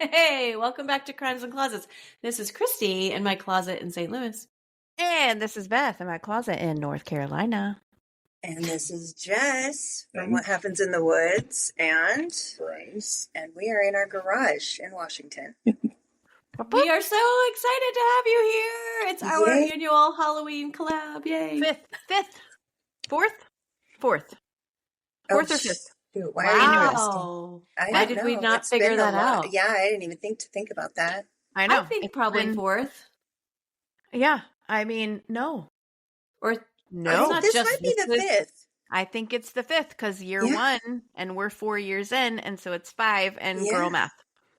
Hey, welcome back to Crimes and Closets. This is Cristy in my closet in St. Louis. And this is Beth in my closet in North Carolina. And this is Jess from What Happens in the Woods. And Bryce. And we are in our garage in Washington. We are so excited to have you here. It's our annual Halloween collab. Yay. Fourth or fifth? Shoot, Wow. Why did we not figure that out? Yeah, I didn't even think about that. I know. I think probably fourth. Yeah. I mean, no. Or no. This might be the fifth. I think it's the fifth because year one and we're 4 years in. And so it's 5 and girl math.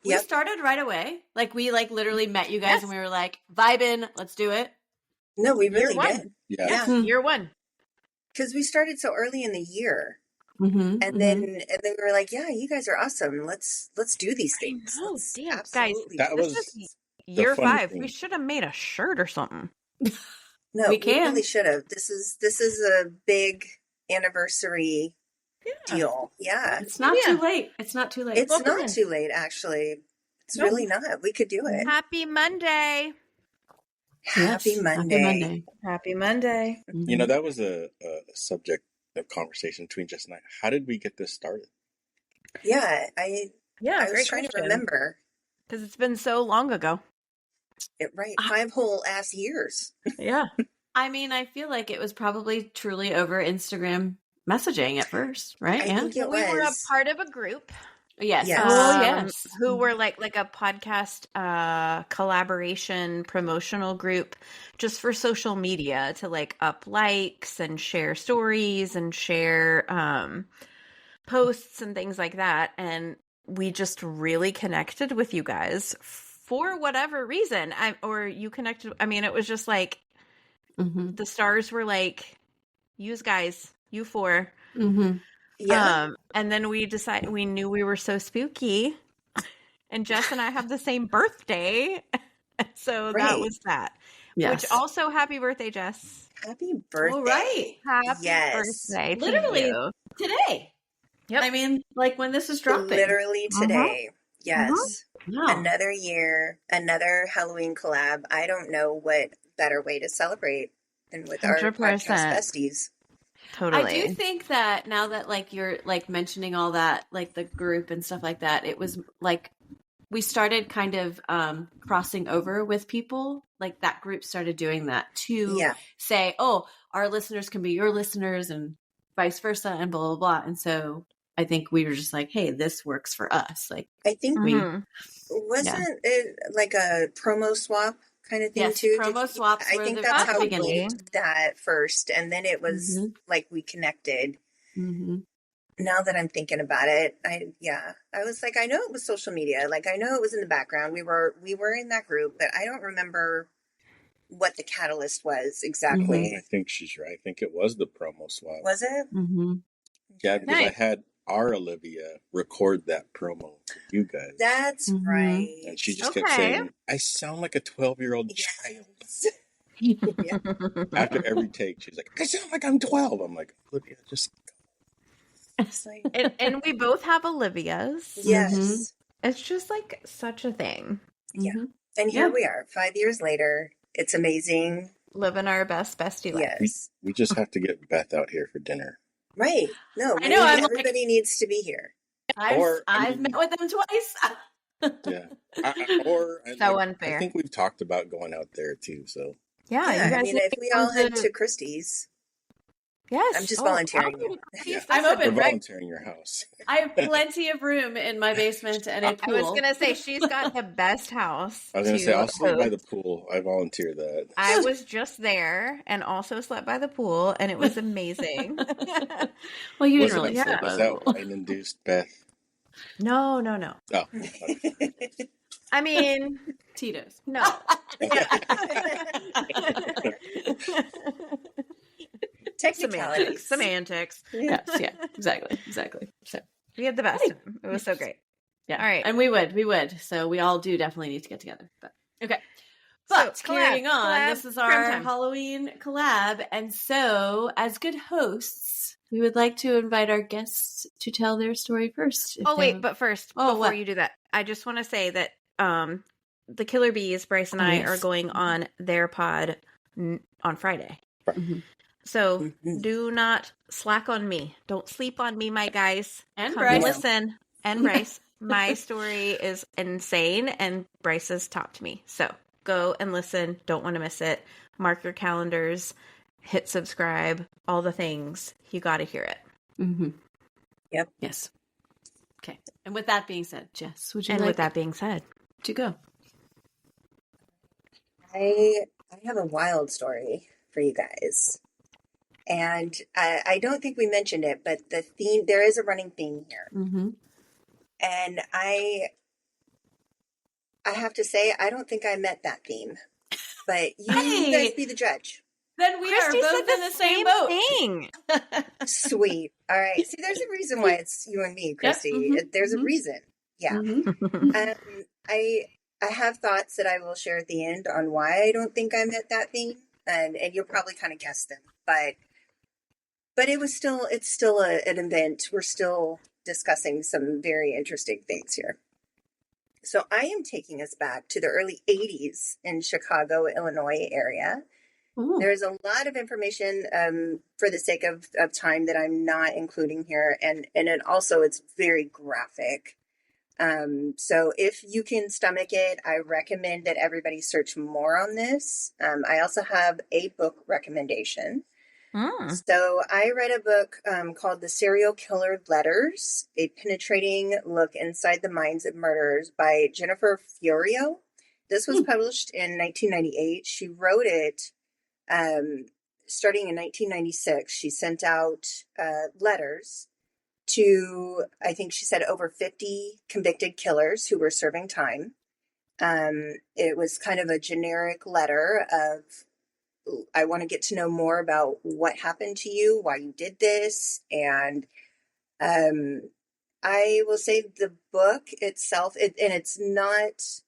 We started right away. Like we literally met you guys and we were like, vibing, let's do it. No, we really did. Yeah. Year one. Because we started so early in the year. And then we were like, yeah, you guys are awesome. Let's do these things. Oh, damn, guys. That was year 5. We should have made a shirt or something. No, we really should have. This is a big anniversary deal. Yeah. It's not too late. It's not too late. It's not too late, actually. It's really not. We could do it. Happy Monday. Happy Monday. Happy Monday. You know, that was a subject of conversation between Jess and I. How did we get this started? Yeah, I was trying to remember. Because it's been so long ago. 5 whole ass years. Yeah. I mean, I feel like it was probably truly over Instagram messaging at first, right? I think it was. We were a part of a group. Yes. Yes. Who were like a podcast collaboration promotional group just for social media to like up likes and share stories and share posts and things like that. And we just really connected with you guys for whatever reason. You connected. I mean, it was just like the stars were like, you guys, you 4. Yeah. And then we knew we were so spooky, and Jess and I have the same birthday. So that was that. Yes. Which also, happy birthday, Jess. Happy birthday. All right. Happy birthday. Literally today. Yep. I mean, like when this is dropping. Literally today. Yes. Wow. Another year, another Halloween collab. I don't know what better way to celebrate than with 100%. Our podcast besties. Totally. I do think that now that like you're like mentioning all that, like the group and stuff like that, it was like we started kind of crossing over with people. Like that group started doing that to say, oh, our listeners can be your listeners and vice versa and blah, blah, blah. And so I think we were just like, hey, this works for us. Like I think wasn't it like a promo swap kind of thing too? Promo swaps. I think that's how we did that first, and then it was like we connected. Now that I'm thinking about it, I was like, I know it was social media, like I know it was in the background. We were in that group, but I don't remember what the catalyst was exactly. I think she's right. I think it was the promo swap. Was it? Yeah, because I had our Olivia record that promo for you guys. That's right. And she just kept saying, I sound like a 12-year-old child. After every take, she's like, I sound like I'm 12. I'm like, Olivia, just go. It's like, and we both have Olivias. Yes. It's just like such a thing. Yeah. And here we are, 5 years later. It's amazing. Living our bestie life. Yes. We just have to get Beth out here for dinner. Right. No, I know. Everybody needs to be here. I've met with them twice. So unfair. I think we've talked about going out there too. So yeah, I mean, if we all head to Christie's, yes, I'm just volunteering. I'm open. We're volunteering your house. I have plenty of room in my basement and a pool. I was gonna say she's got the best house. I was gonna say I'll sleep by the pool. I volunteer that. I was just there and also slept by the pool, and it was amazing. Well, you didn't really sleep by Was the that pool. wine-induced, Beth? No. Oh. I mean, Tito's. no. Semantics. Yes, yeah, exactly. So we had the best time. It was so great. Yeah. All right. And we would. So we all do definitely need to get together. But okay. But So, carrying on, collab, this is our Halloween collab. And so as good hosts, we would like to invite our guests to tell their story first. But first, before you do that, I just want to say that the Killer Bees, Bryce and I, are going on their pod on Friday. Mm-hmm. So do not slack on me. Don't sleep on me, my guys. And Come Bryce. listen. And Bryce. My story is insane, and Bryce's topped me. So go and listen. Don't want to miss it. Mark your calendars. Hit subscribe. All the things. You got to hear it. Mm-hmm. Yep. Yes. Okay. And with that being said, Jess, would you And like with that being said, to go? I have a wild story for you guys. And I don't think we mentioned it, but the theme, there is a running theme here. Mm-hmm. And I have to say, I don't think I met that theme. But you guys be the judge. Then we Cristy are both said in the same boat. thing. Sweet. All right. See, there's a reason why it's you and me, Cristy. Yep. Mm-hmm. There's a reason. Yeah. Mm-hmm. I have thoughts that I will share at the end on why I don't think I met that theme. And you'll probably kind of guess them. But it's still an event. We're still discussing some very interesting things here. So I am taking us back to the early 80s in Chicago, Illinois area. Ooh. There's a lot of information for the sake of time that I'm not including here. And it also, it's very graphic. So if you can stomach it, I recommend that everybody search more on this. I also have a book recommendation. So I read a book called The Serial Killer Letters, A Penetrating Look Inside the Minds of Murderers by Jennifer Fiorio. This was published in 1998. She wrote it starting in 1996. She sent out letters to, I think she said, over 50 convicted killers who were serving time. It was kind of a generic letter of, I want to get to know more about what happened to you, why you did this. And I will say the book itself, and it's not,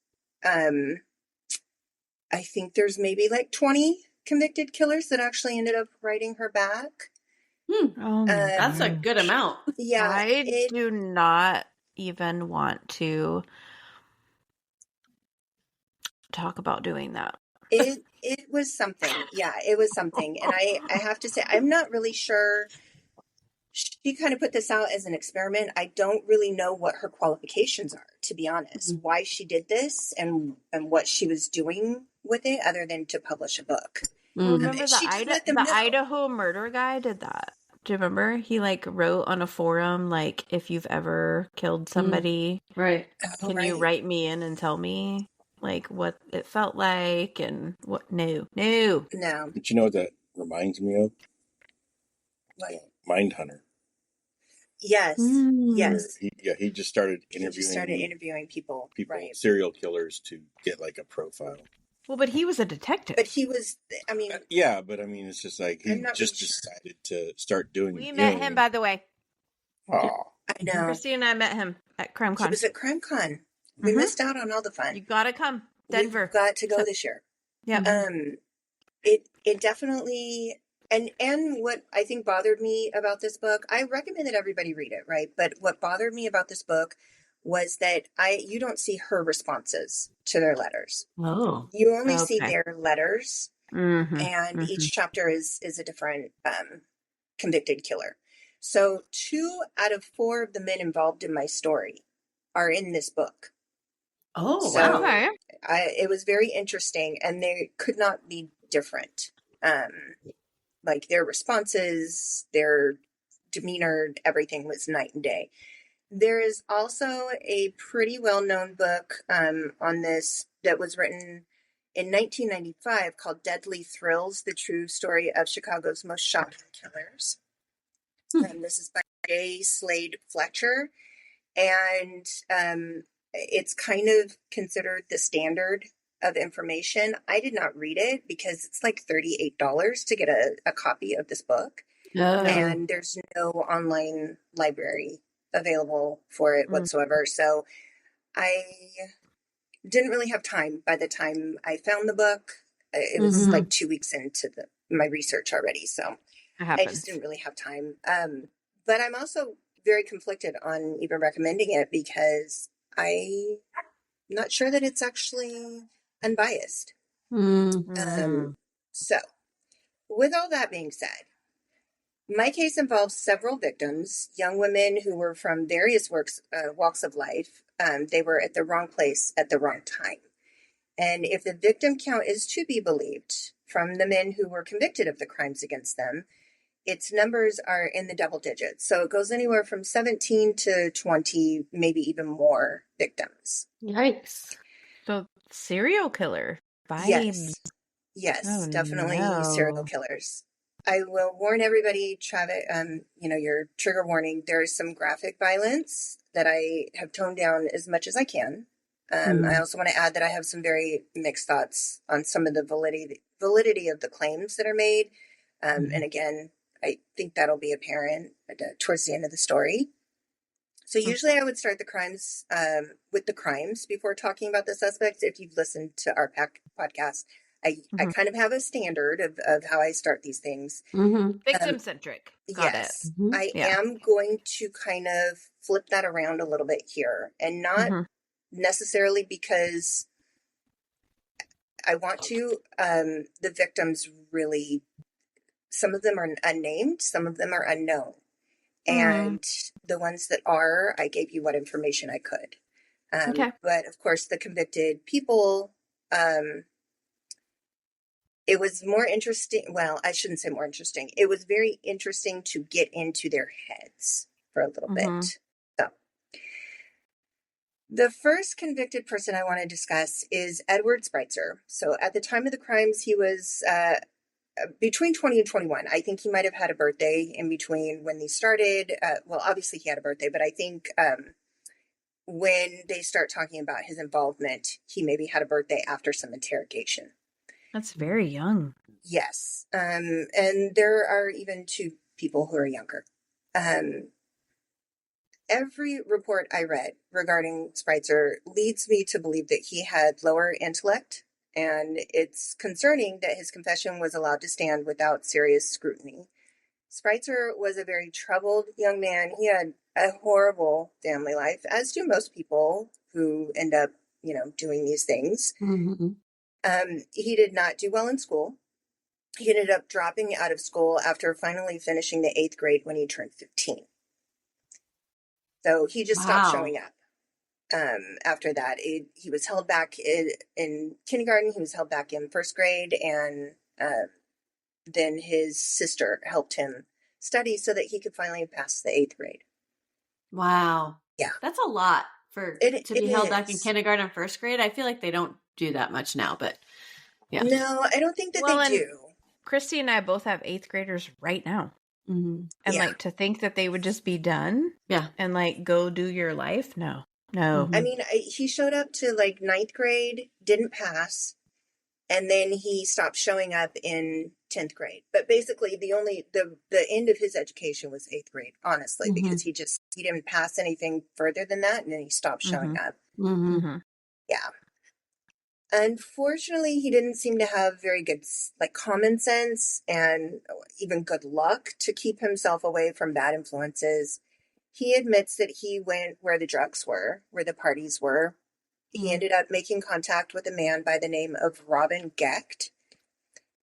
I think there's maybe like 20 convicted killers that actually ended up writing her back. That's a good amount. Yeah. I do not even want to talk about doing that. It was something. Yeah, it was something. And I have to say, I'm not really sure. She kind of put this out as an experiment. I don't really know what her qualifications are, to be honest, why she did this and what she was doing with it other than to publish a book. Remember the Idaho murder guy did that. Do you remember? He wrote on a forum, if you've ever killed somebody, right? Can you write me in and tell me what it felt like and what? No. But you know what that reminds me of? What? Mindhunter. Yes. Yes. He just started interviewing people, right? Serial killers to get a profile. Well, but he was a detective. But he was, it's just he just decided to start doing. We met him, by the way. Oh, I know. Christy and I met him at CrimeCon. He was at CrimeCon. We missed out on all the fun. You gotta come, Denver. We've got to go this year. Yeah. It definitely, and what I think bothered me about this book, I recommend that everybody read it, right? But what bothered me about this book was that you don't see her responses to their letters. Oh. You only see their letters, and each chapter is a different convicted killer. So 2 out of 4 of the men involved in my story are in this book. Oh, so wow. It was very interesting, and they could not be different. Their responses, their demeanor, everything was night and day. There is also a pretty well-known book on this that was written in 1995 called Deadly Thrills, The True Story of Chicago's Most Shocking Killers. This is by J. Slade Fletcher, and it's kind of considered the standard of information. I did not read it because it's $38 to get a copy of this book, and there's no online library available for it whatsoever. So I didn't really have time by the time I found the book. It was 2 weeks into my research already. So I just didn't really have time. But I'm also very conflicted on even recommending it because I'm not sure that it's actually unbiased. So, with all that being said, my case involves several victims, young women who were from various walks of life. They were at the wrong place at the wrong time. And if the victim count is to be believed from the men who were convicted of the crimes against them, its numbers are in the double digits. So it goes anywhere from 17 to 20, maybe even more victims. Yikes. So serial killer vibes. Yes, oh, definitely no. Serial killers. I will warn everybody, Travis, your trigger warning, there is some graphic violence that I have toned down as much as I can. I also want to add that I have some very mixed thoughts on some of the validity of the claims that are made. And again, I think that'll be apparent towards the end of the story. So usually I would start the crimes with the crimes before talking about the suspects. If you've listened to our podcast, I kind of have a standard of how I start these things. Victim-centric. Got it. I am going to kind of flip that around a little bit here, and not necessarily because I want to. The victims really, some of them are unnamed, some of them are unknown. And the ones that are, I gave you what information I could. But of course, the convicted people, it was more interesting. Well, I shouldn't say more interesting. It was very interesting to get into their heads for a little bit. So, the first convicted person I want to discuss is Edward Spreitzer. So at the time of the crimes, he was between 20 and 21. I think he might have had a birthday in between when they started. Well, obviously he had a birthday, but I think when they start talking about his involvement, he maybe had a birthday after some interrogation. That's very young. Yes. And there are even two people who are younger. Every report I read regarding Spreitzer leads me to believe that he had lower intellect, and it's concerning that his confession was allowed to stand without serious scrutiny. Spreitzer was a very troubled young man. He had a horrible family life, as do most people who end up, doing these things. He did not do well in school. He ended up dropping out of school after finally finishing the 8th grade when he turned 15. So he just stopped showing up. After that, he was held back in kindergarten. He was held back in 1st grade, and then his sister helped him study so that he could finally pass the 8th grade. Wow. Yeah. That's a lot to be held back in kindergarten and 1st grade. I feel like they don't do that much now, but yeah. No, I don't think that they do. Cristy and I both have 8th graders right now. And to think that they would just be done and go do your life. No. I mean, he showed up to 9th grade, didn't pass, and then he stopped showing up in 10th grade. But basically the end of his education was 8th grade, honestly, because he didn't pass anything further than that, and then he stopped showing up. Yeah. Unfortunately, he didn't seem to have very good common sense and even good luck to keep himself away from bad influences. He admits that he went where the drugs were, where the parties were. He ended up making contact with a man by the name of Robin Gecht,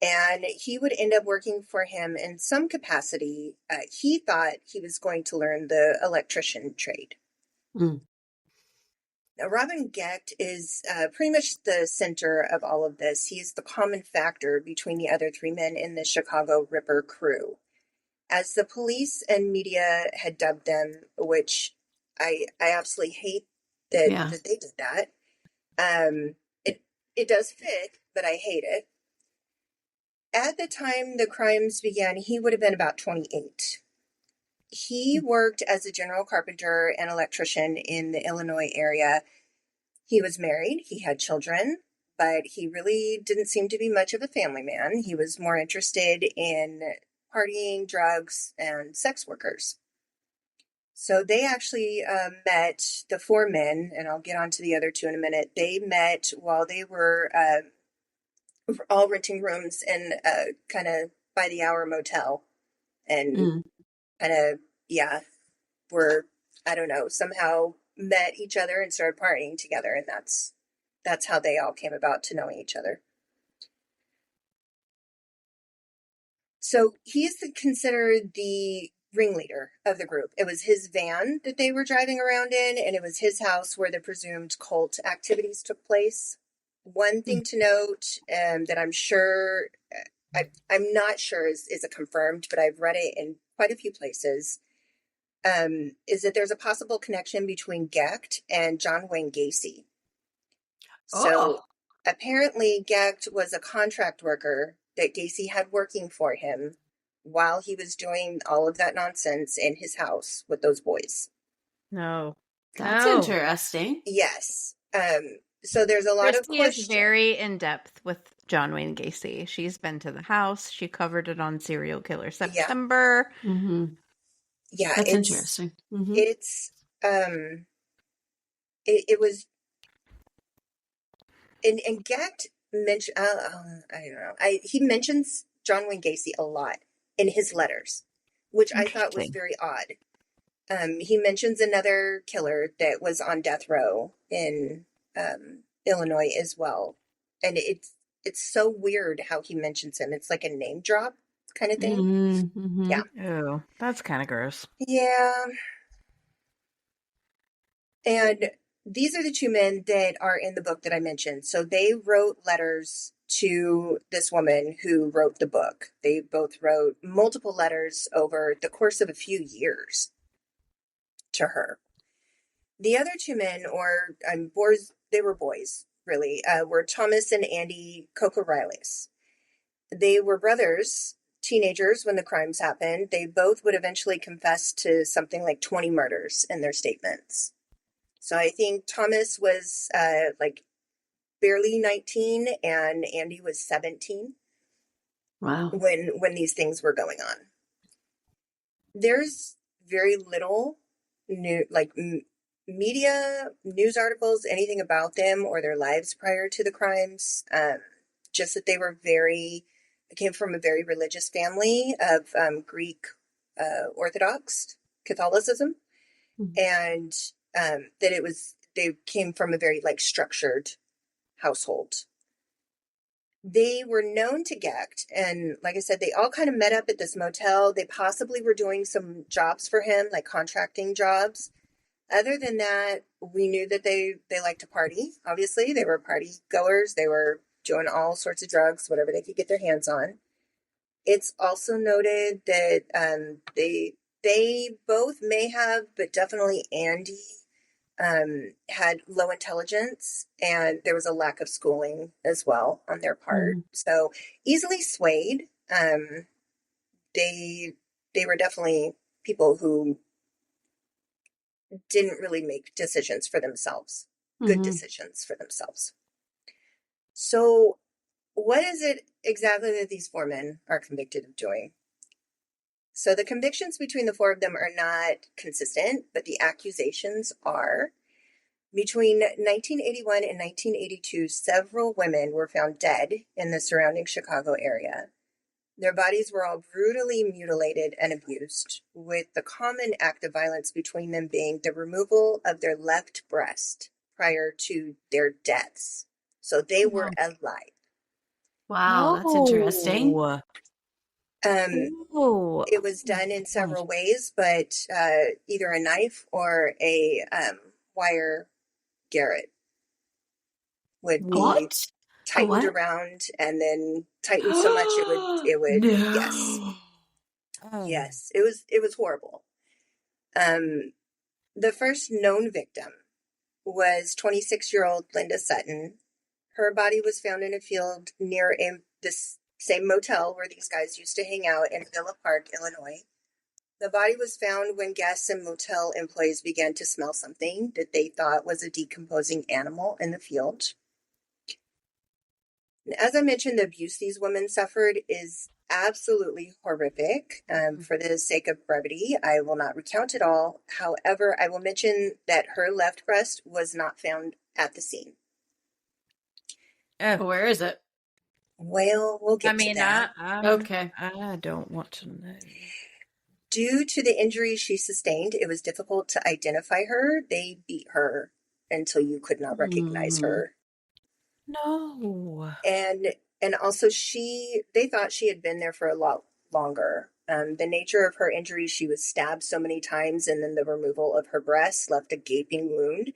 and he would end up working for him in some capacity. He thought he was going to learn the electrician trade. Now, Robin Gecht is pretty much the center of all of this. He's the common factor between the other 3 men in the Chicago Ripper crew. As the police and media had dubbed them, which I absolutely hate that they did that. It does fit, but I hate it. At the time the crimes began, he would have been about 28. He worked as a general carpenter and electrician in the Illinois area. He was married, he had children, but he really didn't seem to be much of a family man. He was more interested in partying, drugs, and sex workers. So they actually met, the 4 men, and I'll get on to the other 2 in a minute. They met while they were all renting rooms in kind of by the hour motel and kind of, were, I don't know, somehow met each other and started partying together. And that's how they all came about to knowing each other. So he's considered the ringleader of the group. It was his van that they were driving around in, and it was his house where the presumed cult activities took place. One thing to note that I'm sure, I'm not sure is a confirmed, but I've read it in quite a few places, is that there's a possible connection between Gecht and John Wayne Gacy. So apparently Gecht was a contract worker that Gacy had working for him while he was doing all of that nonsense in his house with those boys. No. That's interesting. Yes. So there's a lot Cristy of questions. Is very in depth with John Wayne Gacy. She's been to the house. She covered it on Serial Killer September. Yeah. Mm-hmm. Yeah, that's interesting. Mm-hmm. It's it was, and Gecht mentioned, I don't know, he mentions John Wayne Gacy a lot in his letters, which I thought was very odd. He mentions another killer that was on death row in Illinois as well, and it's so weird how he mentions him. It's like a name drop kind of thing. Mm-hmm. Yeah. Oh, that's kind of gross. Yeah. And these are the two men that are in the book that I mentioned. So they wrote letters to this woman who wrote the book. They both wrote multiple letters over the course of a few years to her. The other two men, or boys, they were boys, really, were Thomas and Andy Kokorailes. They were brothers, teenagers when the crimes happened. They both would eventually confess to something like 20 murders in their statements. So I think Thomas was like barely 19 and Andy was 17. Wow. When these things were going on. There's very little media, news articles, anything about them or their lives prior to the crimes. Just that they came from a very religious family of Greek Orthodox Catholicism. Mm-hmm. And that they came from a very structured household. They were known to Gecht, and like I said, they all kind of met up at this motel. They possibly were doing some jobs for him, like contracting jobs. Other than that, we knew that they liked to party. Obviously, they were party goers. They were doing all sorts of drugs, whatever they could get their hands on. It's also noted that they both may have, but definitely Andy had low intelligence, and there was a lack of schooling as well on their part. Mm. So easily swayed. They were definitely people who didn't really make decisions for themselves, good decisions for themselves. So what is it exactly that these four men are convicted of doing? So the convictions between the four of them are not consistent, but the accusations are. Between 1981 and 1982, several women were found dead in the surrounding Chicago area. Their bodies were all brutally mutilated and abused, with the common act of violence between them being the removal of their left breast prior to their deaths. So they were alive. Wow, that's interesting. It was done in several ways, but either a knife or a wire garret would be tightened around and then tightened so much it would no. Yes. Yes, it was horrible. The first known victim was 26-year-old Linda Sutton. Her body was found in a field near this same motel where these guys used to hang out in Villa Park, Illinois. The body was found when guests and motel employees began to smell something that they thought was a decomposing animal in the field. As I mentioned, the abuse these women suffered is absolutely horrific. For the sake of brevity, I will not recount it all. However, I will mention that her left breast was not found at the scene. Where is it? Well, we'll get to that. Okay. I don't want to know. Due to the injuries she sustained, it was difficult to identify her. They beat her until you could not recognize her. No. And also they thought she had been there for a lot longer. The nature of her injuries, she was stabbed so many times, and then the removal of her breast left a gaping wound.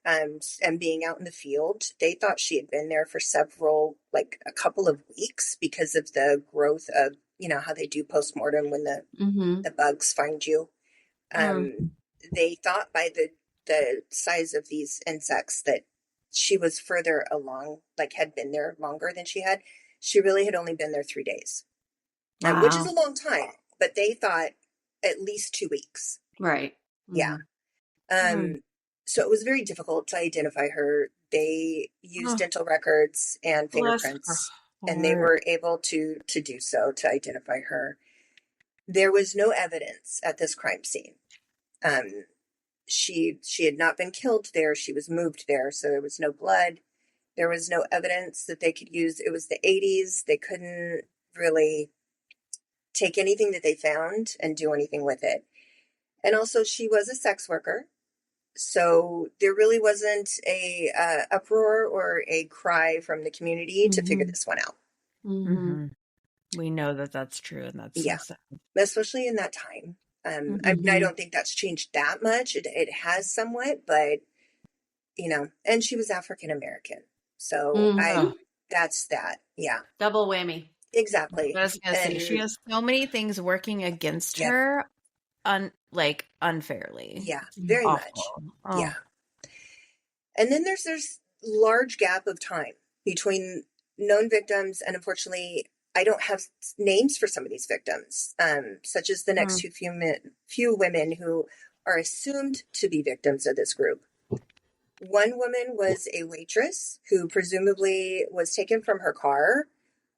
And being out in the field, they thought she had been there for a couple of weeks because of the growth of, how they do postmortem when the bugs find you. They thought by the size of these insects that she was further along, like had been there longer than she had. She really had only been there 3 days, which is a long time, but they thought at least 2 weeks. Right. Yeah. So it was very difficult to identify her. They used dental records and fingerprints, and they were able to do so, to identify her. There was no evidence at this crime scene. She had not been killed there. She was moved there, so there was no blood. There was no evidence that they could use. It was the 80s. They couldn't really take anything that they found and do anything with it. And also, she was a sex worker. So there really wasn't a uproar or a cry from the community to figure this one out. We know that that's true, and that's so sad. Especially in that time. I don't think that's changed that much. It has somewhat, but and she was African American, so that's that. Yeah, double whammy. Exactly. I was gonna say, she has so many things working against her, unfairly. Yeah, very awful. much. Yeah, and then there's large gap of time between known victims, and unfortunately, I don't have names for some of these victims, such as the next few women who are assumed to be victims of this group. One woman was a waitress who presumably was taken from her car.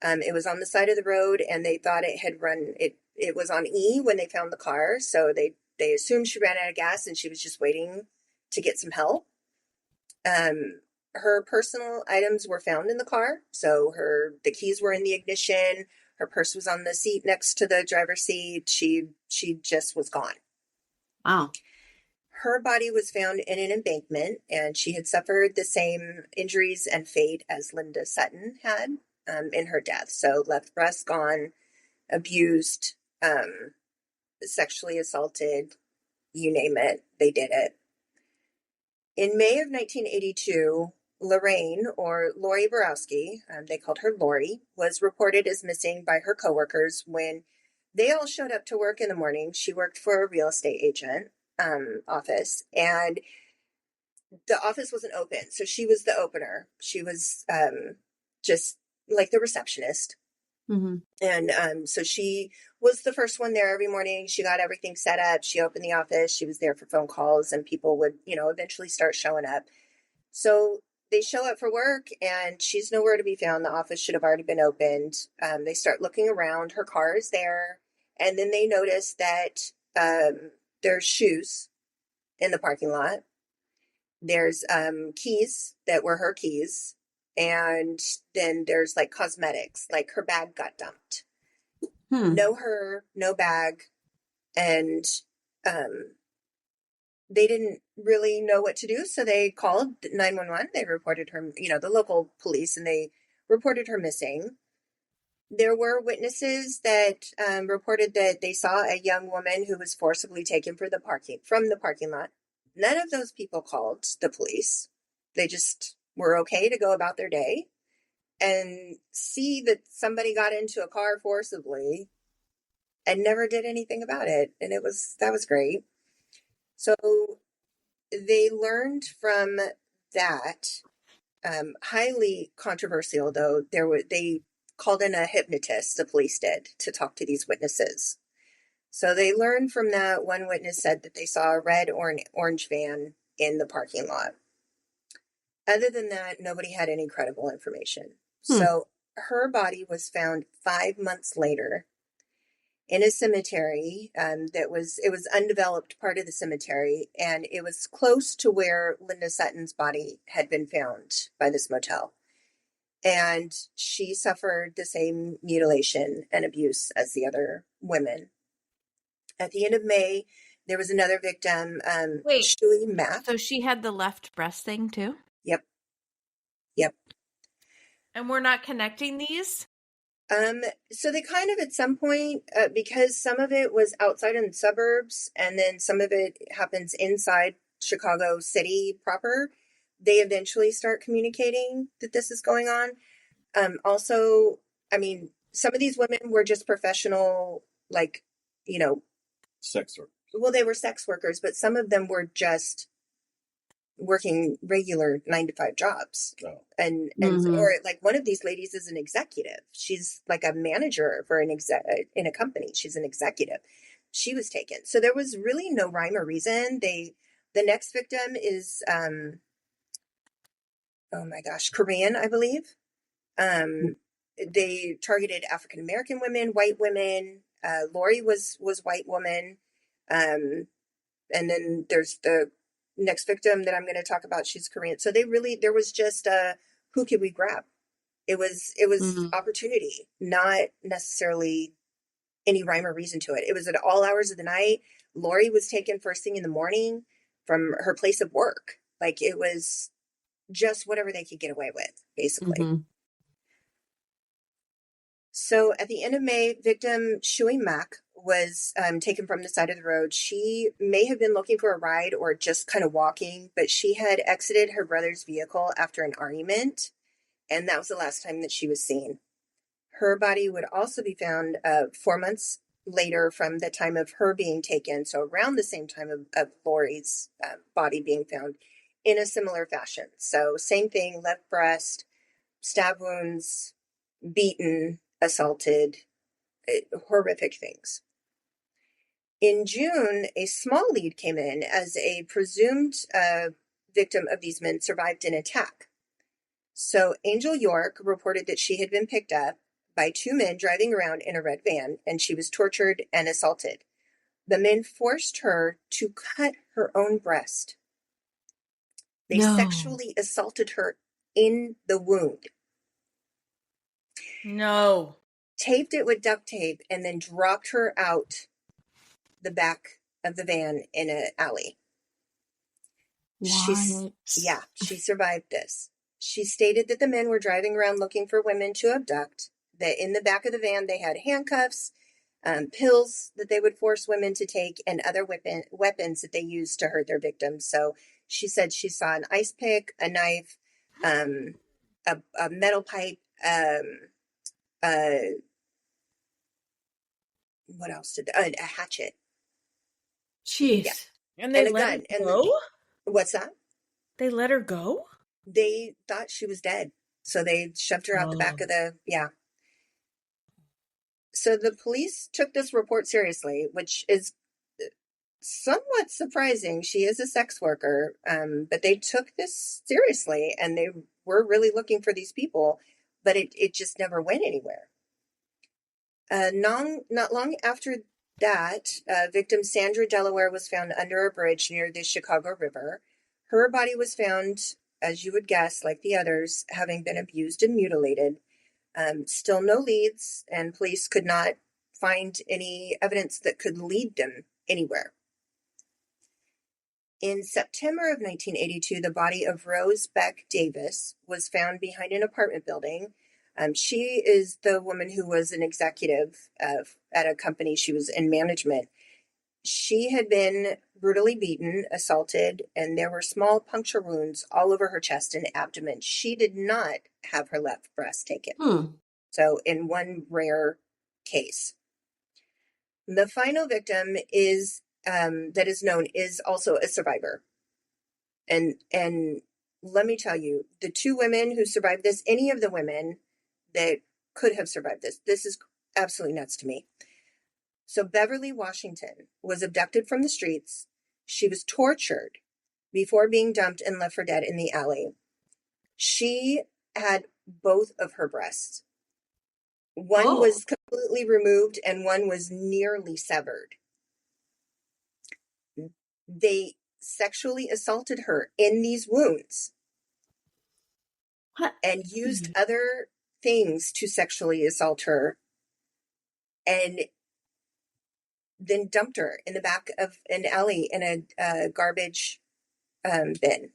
It was on the side of the road, and they thought it had run. It was on E when they found the car, so they assumed she ran out of gas and she was just waiting to get some help. Her personal items were found in the car. So the keys were in the ignition. Her purse was on the seat next to the driver's seat. She just was gone. Wow. Her body was found in an embankment, and she had suffered the same injuries and fate as Linda Sutton had in her death. So left breast gone, abused, sexually assaulted, you name it, they did it. In May of 1982, Lorraine, or Lori Borowski, they called her Lori, was reported as missing by her coworkers when they all showed up to work in the morning. She worked for a real estate agent office, and the office wasn't open, so she was the opener. She was just like the receptionist. And so she was the first one there every morning. She got everything set up. She opened the office. She was there for phone calls, and people would, eventually start showing up. So they show up for work, and she's nowhere to be found. The office should have already been opened. They start looking around. Her car is there. And then they notice that there's shoes in the parking lot. There's keys that were her keys. And then there's like cosmetics, like her bag got dumped. No her, no bag. And they didn't really know what to do. So they called 911. They reported her, the local police, and they reported her missing. There were witnesses that reported that they saw a young woman who was forcibly taken from the parking lot. None of those people called the police. They just were okay to go about their day, and see that somebody got into a car forcibly and never did anything about it. And that was great. So they learned from that, highly controversial though, they called in a hypnotist, the police did, to talk to these witnesses. So they learned from that. One witness said that they saw a red or orange van in the parking lot. Other than that, nobody had any credible information. So her body was found 5 months later in a cemetery. It was undeveloped part of the cemetery, and it was close to where Linda Sutton's body had been found by this motel. And she suffered the same mutilation and abuse as the other women. At the end of May, there was another victim, Wait, Shuey Mack. so she had the left breast thing too? Yep. And we're not connecting these? So they kind of at some point, because some of it was outside in the suburbs and then some of it happens inside Chicago City proper, they eventually start communicating that this is going on. Also, I mean, some of these women were just professional, like, sex workers. Well, they were sex workers, but some of them were just working regular 9-to-5 jobs. Oh. And or like one of these ladies is an executive. She's like a manager for in a company. She's an executive. She was taken. So there was really no rhyme or reason. The next victim is, oh my gosh, Korean, I believe. They targeted African-American women, white women. Lori was white woman. And then there's the next victim that I'm going to talk about. She's Korean. So there was just who could we grab? It was opportunity, not necessarily any rhyme or reason to it. It was at all hours of the night. Lori was taken first thing in the morning from her place of work. Like it was just whatever they could get away with, basically. So at the end of May, victim Shuey Mack was taken from the side of the road. She may have been looking for a ride or just kind of walking, but she had exited her brother's vehicle after an argument, and that was the last time that she was seen. Her body would also be found 4 months later from the time of her being taken, so around the same time of Lori's body being found in a similar fashion. So same thing, left breast, stab wounds, beaten, assaulted, horrific things. In June, a small lead came in as a presumed victim of these men survived an attack. So Angel York reported that she had been picked up by 2 men driving around in a red van, and she was tortured and assaulted. The men forced her to cut her own breast. They sexually assaulted her in the wound. No. Taped it with duct tape and then dropped her out the back of the van in an alley. What? She survived this. She stated that the men were driving around looking for women to abduct, that in the back of the van they had handcuffs, pills that they would force women to take, and other weapons that they used to hurt their victims. So she said she saw an ice pick, a knife, a metal pipe, what else a hatchet. Jeez. Yeah. And they let her go? What's that? They let her go? They thought she was dead. So they shoved her out the back of So the police took this report seriously, which is somewhat surprising. She is a sex worker, but they took this seriously and they were really looking for these people, but it just never went anywhere. Not long after that, victim Sandra Delaware was found under a bridge near the Chicago River. Her body was found, as you would guess, like the others, having been abused and mutilated. Still no leads, and police could not find any evidence that could lead them anywhere. In September of 1982, the body of Rose Beck Davis was found behind an apartment building. She is the woman who was an executive at a company. She was in management. She had been brutally beaten, assaulted, and there were small puncture wounds all over her chest and abdomen. She did not have her left breast taken. So in one rare case. The final victim is that is known is also a survivor. And let me tell you, the 2 women who survived this, any of the women that could have survived this is absolutely nuts to me. So Beverly Washington was abducted from the streets. She was tortured before being dumped and left for dead in the alley. She had both of her breasts. One was completely removed and one was nearly severed. They sexually assaulted her in these wounds. What? And used other things to sexually assault her. And then dumped her in the back of an alley in a garbage bin.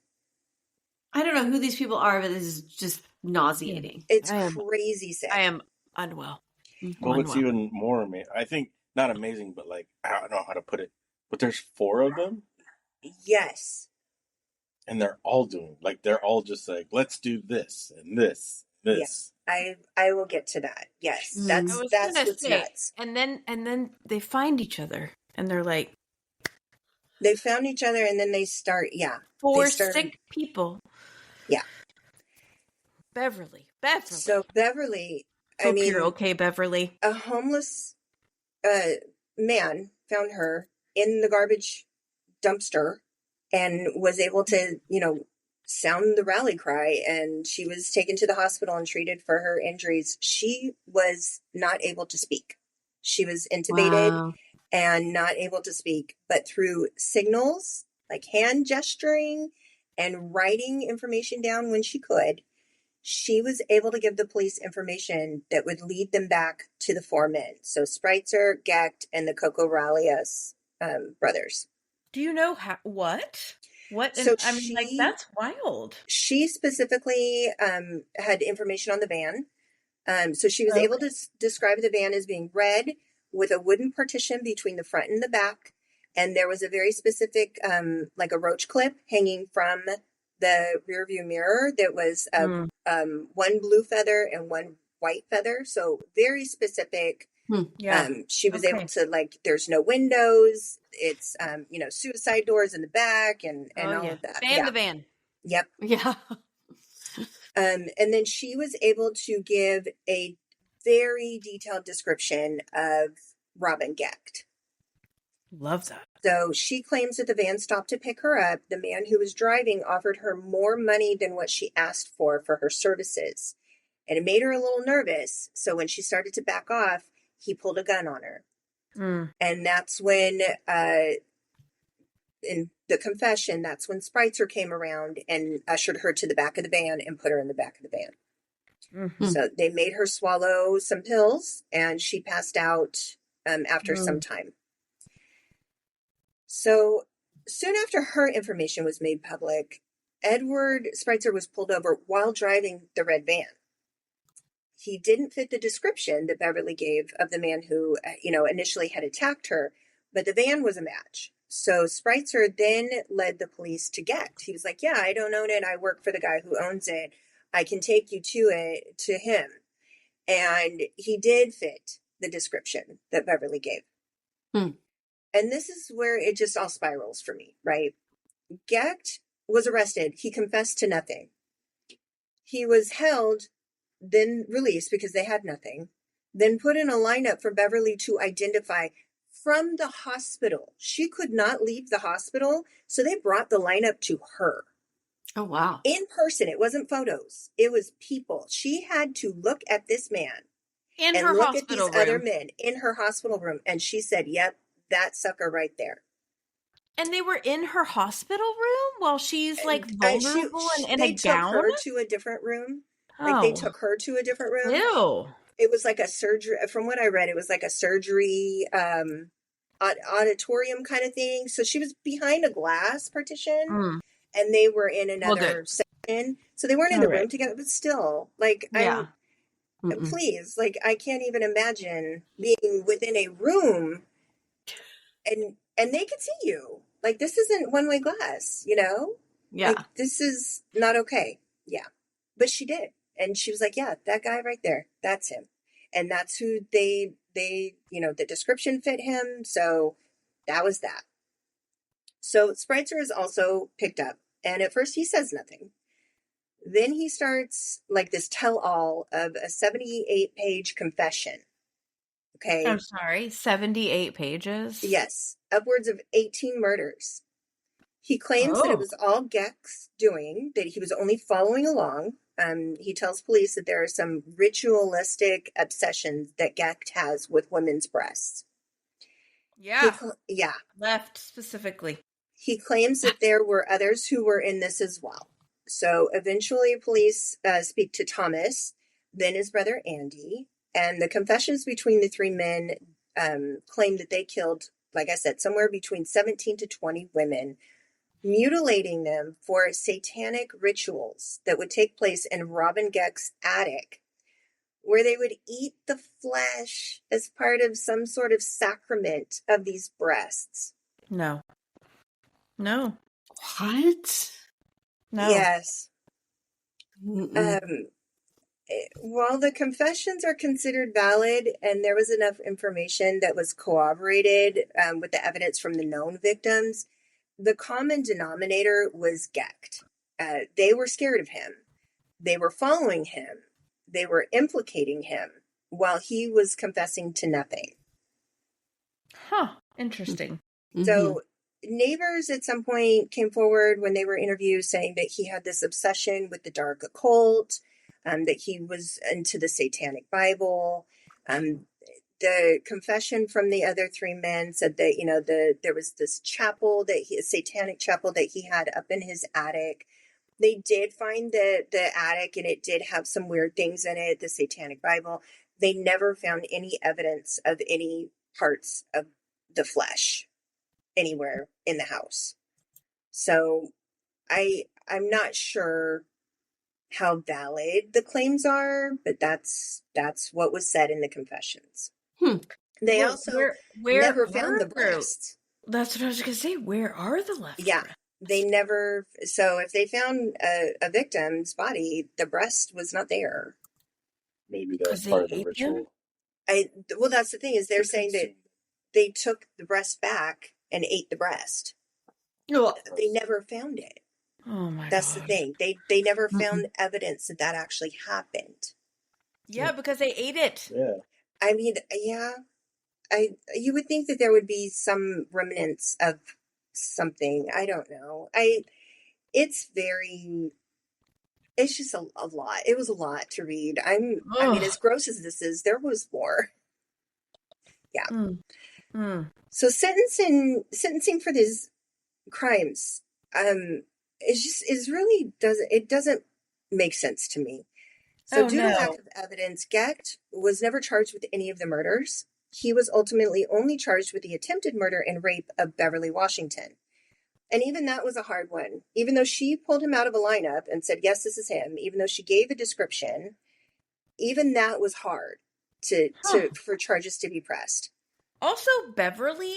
I don't know who these people are, but this is just nauseating. It's crazy sick. I am unwell. Well, what's even more amazing, I think, not amazing, but like, I don't know how to put it, but there's 4 of them. Yes. And they're all they're all just like, let's do this and this, this. Yeah. I will get to that. Yes. That's what's nuts. And then they find each other and they're like, they found each other and then they start, 4 sick people. Yeah. Beverly. So Beverly, Hope you're okay, Beverly. A homeless man found her in the garbage dumpster and was able to, sound the rally cry, and she was taken to the hospital and treated for her injuries. She was not able to speak. She was intubated and not able to speak, but through signals, like hand gesturing and writing information down when she could, she was able to give the police information that would lead them back to the 4 men. So Spreitzer, Gecht, and the Coco Ralias brothers. Do you know what? What? So that's wild. She specifically had information on the van. So she was able to describe the van as being red with a wooden partition between the front and the back. And there was a very specific, like a roach clip hanging from the rear view mirror that was 1 blue feather and 1 white feather. So very specific. She was able to, there's no windows. It's, suicide doors in the back and all of that. The van. Yep. Yeah. And then she was able to give a very detailed description of Robin Gecht. Love that. So she claims that the van stopped to pick her up. The man who was driving offered her more money than what she asked for her services. And it made her a little nervous. So when she started to back off, he pulled a gun on her. And that's when, in the confession, that's when Spreitzer came around and ushered her to the back of the van and put her in the back of the van. So they made her swallow some pills and she passed out after some time. So soon after her information was made public, Edward Spreitzer was pulled over while driving the red van. He didn't fit the description that Beverly gave of the man who, initially had attacked her, but the van was a match. So Spreitzer then led the police to Gecht. He was like, yeah, I don't own it. I work for the guy who owns it. I can take you to him. And he did fit the description that Beverly gave. And this is where it just all spirals for me, right? Gecht was arrested. He confessed to nothing. He was held, then released because they had nothing, then put in a lineup for Beverly to identify from the hospital. She could not leave the hospital, so they brought the lineup to her. Oh, wow. In person. It wasn't photos. It was people. She had to look at this man and look at these other men in her hospital room. And she said, yep, that sucker right there. And they were in her hospital room while she's vulnerable and in a gown? They took her to a different room. They took her to a different room. Ew. It was like a surgery. From what I read, it was like a surgery auditorium kind of thing. So she was behind a glass partition and they were in another section. So they weren't in the room together, but still, please, I can't even imagine being within a room and they could see you. This isn't one-way glass, Yeah. This is not okay. Yeah. But she did. And she was like, yeah, that guy right there, that's him. And that's who they, the description fit him. So that was that. So Spreitzer is also picked up. And at first he says nothing. Then he starts this tell-all of a 78-page confession. Okay. I'm sorry, 78 pages? Yes. Upwards of 18 murders. He claims that it was all Gecht's doing, that he was only following along. He tells police that there are some ritualistic obsessions that Gecht has with women's breasts. Yeah. Yeah. Left specifically. He claims that there were others who were in this as well. So eventually police speak to Thomas, then his brother Andy, and the confessions between the 3 men claim that they killed like I said, somewhere between 17 to 20 women, mutilating them for satanic rituals that would take place in Robin Geck's attic, where they would eat the flesh as part of some sort of sacrament of these breasts. No. What? No. Yes. While the confessions are considered valid and there was enough information that was corroborated with the evidence from the known victims, the common denominator was Gecht. They were scared of him. They were following him. They were implicating him while he was confessing to nothing. Huh. Interesting. So neighbors at some point came forward when they were interviewed saying that he had this obsession with the dark occult, that he was into the Satanic Bible. The confession from the other three men said that, there was this chapel, a satanic chapel that he had up in his attic. They did find the attic, and it did have some weird things in it, the Satanic Bible. They never found any evidence of any parts of the flesh anywhere in the house. So I'm not sure how valid the claims are, but that's what was said in the confessions. They also never found the breasts. That's what I was going to say. Where are the left breasts? They never. So if they found a victim's body, the breast was not there. Maybe that's part of the ritual. Well, that's the thing, is they're saying that they took the breast back and ate the breast. They never found it. Oh my God. That's the thing. They never found evidence that actually happened. Yeah, because they ate it. Yeah. I mean, yeah. You would think that there would be some remnants of something. I don't know. It's just a lot. It was a lot to read. I mean, as gross as this is, there was more. Yeah. So sentencing for these crimes, it doesn't make sense to me. So due to lack of evidence, Gecht was never charged with any of the murders. He was ultimately only charged with the attempted murder and rape of Beverly Washington. And even that was a hard one. Even though she pulled him out of a lineup and said, yes, this is him, even though she gave a description, even that was hard for charges to be pressed. Also, Beverly,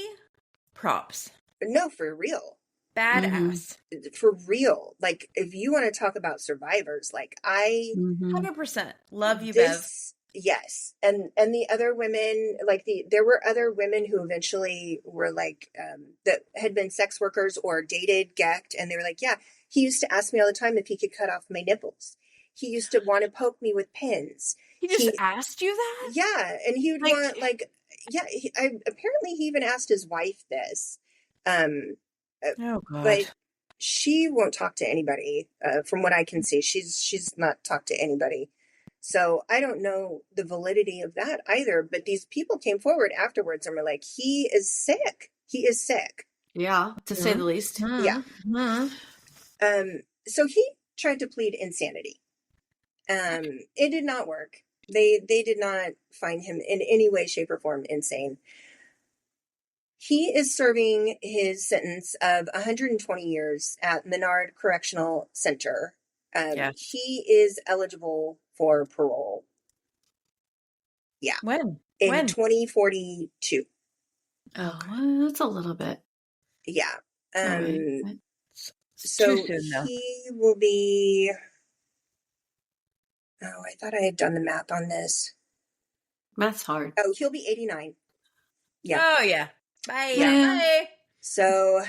props. No, for real. Badass. For real. Like, if you want to talk about survivors, like 100%. Love you, Bev. Yes. And the other women, like there were other women who eventually were like, that had been sex workers or dated Gecht. And they were like, yeah, he used to ask me all the time if he could cut off my nipples. He used to want to poke me with pins. He just asked you that? Yeah. And he would want apparently he even asked his wife this. Oh God. But she won't talk to anybody. From what I can see, she's not talked to anybody. So I don't know the validity of that either. But these people came forward afterwards and were like, he is sick. He is sick. Yeah, to say the least. Yeah. So he tried to plead insanity. It did not work. They did not find him in any way, shape, or form insane. He is serving his sentence of 120 years at Menard Correctional Center. He is eligible for parole. Yeah. When? In 2042. Oh, well, that's a little bit. Yeah. So he will be... Oh, I thought I had done the math on this. Math's hard. Oh, he'll be 89. Yeah. Oh, yeah. Bye. Yeah. Bye. So,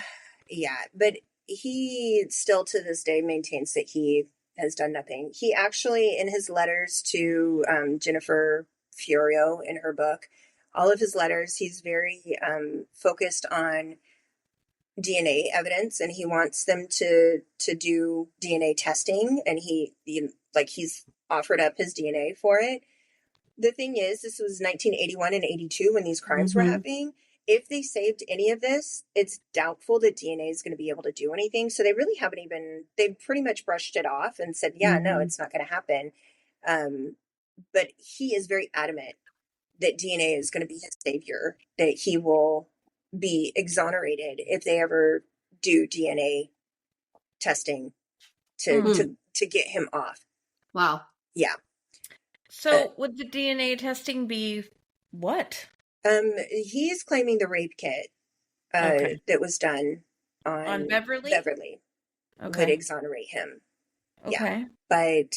yeah. But he still to this day maintains that he has done nothing. He actually, in his letters to Jennifer Fiorio in her book, all of his letters, he's very focused on DNA evidence, and he wants them to do DNA testing, and he's offered up his DNA for it. The thing is, this was 1981 and 82 when these crimes were happening. If they saved any of this, it's doubtful that DNA is going to be able to do anything. So they really they've pretty much brushed it off and said, yeah, no, it's not going to happen. But he is very adamant that DNA is going to be his savior, that he will be exonerated if they ever do DNA testing to get him off. Wow. Yeah. So would the DNA testing be what? He's claiming the rape kit that was done on Beverly would exonerate him. Okay. Yeah. But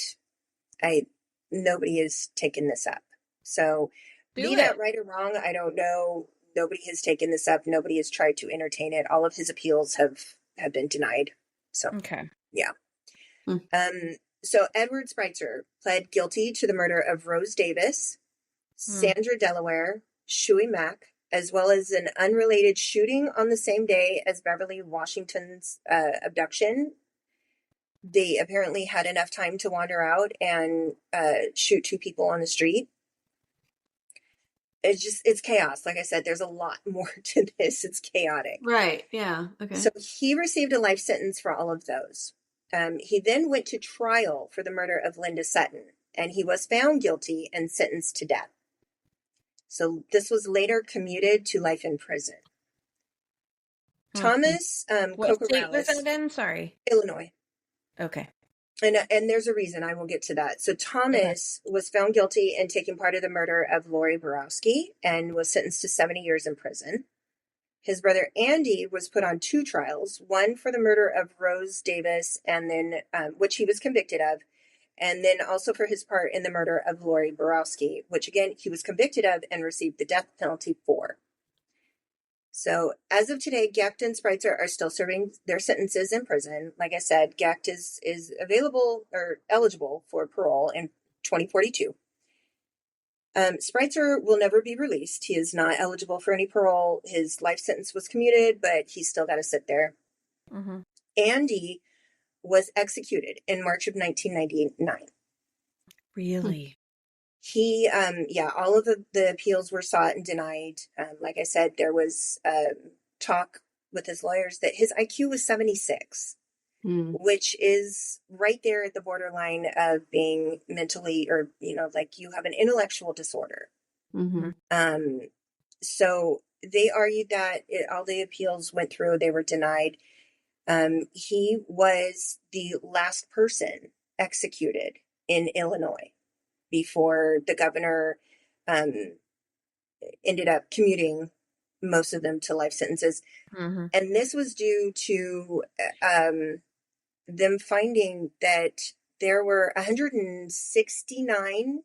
nobody has taken this up. So be that right or wrong, I don't know. Nobody has taken this up. Nobody has tried to entertain it. All of his appeals have been denied. So okay. Yeah. So Edward Spreitzer pled guilty to the murder of Rose Davis, Sandra Delaware, Shuey Mack, as well as an unrelated shooting on the same day as Beverly Washington's abduction. They apparently had enough time to wander out and shoot 2 people on the street. It's chaos. Like I said, there's a lot more to this. It's chaotic. Right. Yeah. Okay. So he received a life sentence for all of those. He then went to trial for the murder of Linda Sutton, and he was found guilty and sentenced to death. So this was later commuted to life in prison. Thomas what state was that in? Sorry. Illinois. Okay. And there's a reason. I will get to that. So Thomas was found guilty in taking part of the murder of Lori Borowski and was sentenced to 70 years in prison. His brother Andy was put on 2 trials, one for the murder of Rose Davis, and then which he was convicted of, and then also for his part in the murder of Lori Borowski, which again he was convicted of and received the death penalty for. So as of today, Gecht and Spreitzer are still serving their sentences in prison. Like I said, Gecht is available or eligible for parole in 2042. Spreitzer will never be released. He is not eligible for any parole. His life sentence was commuted, but he's still got to sit there. Mm-hmm. Andy was executed in March of 1999. Really? He, all of the appeals were sought and denied. Like I said, there was talk with his lawyers that his IQ was 76. Which is right there at the borderline of being mentally, or, like you have an intellectual disorder. Mm-hmm. So they argued that all the appeals went through, they were denied. He was the last person executed in Illinois before the governor ended up commuting most of them to life sentences. Mm-hmm. And this was due to them finding that there were 169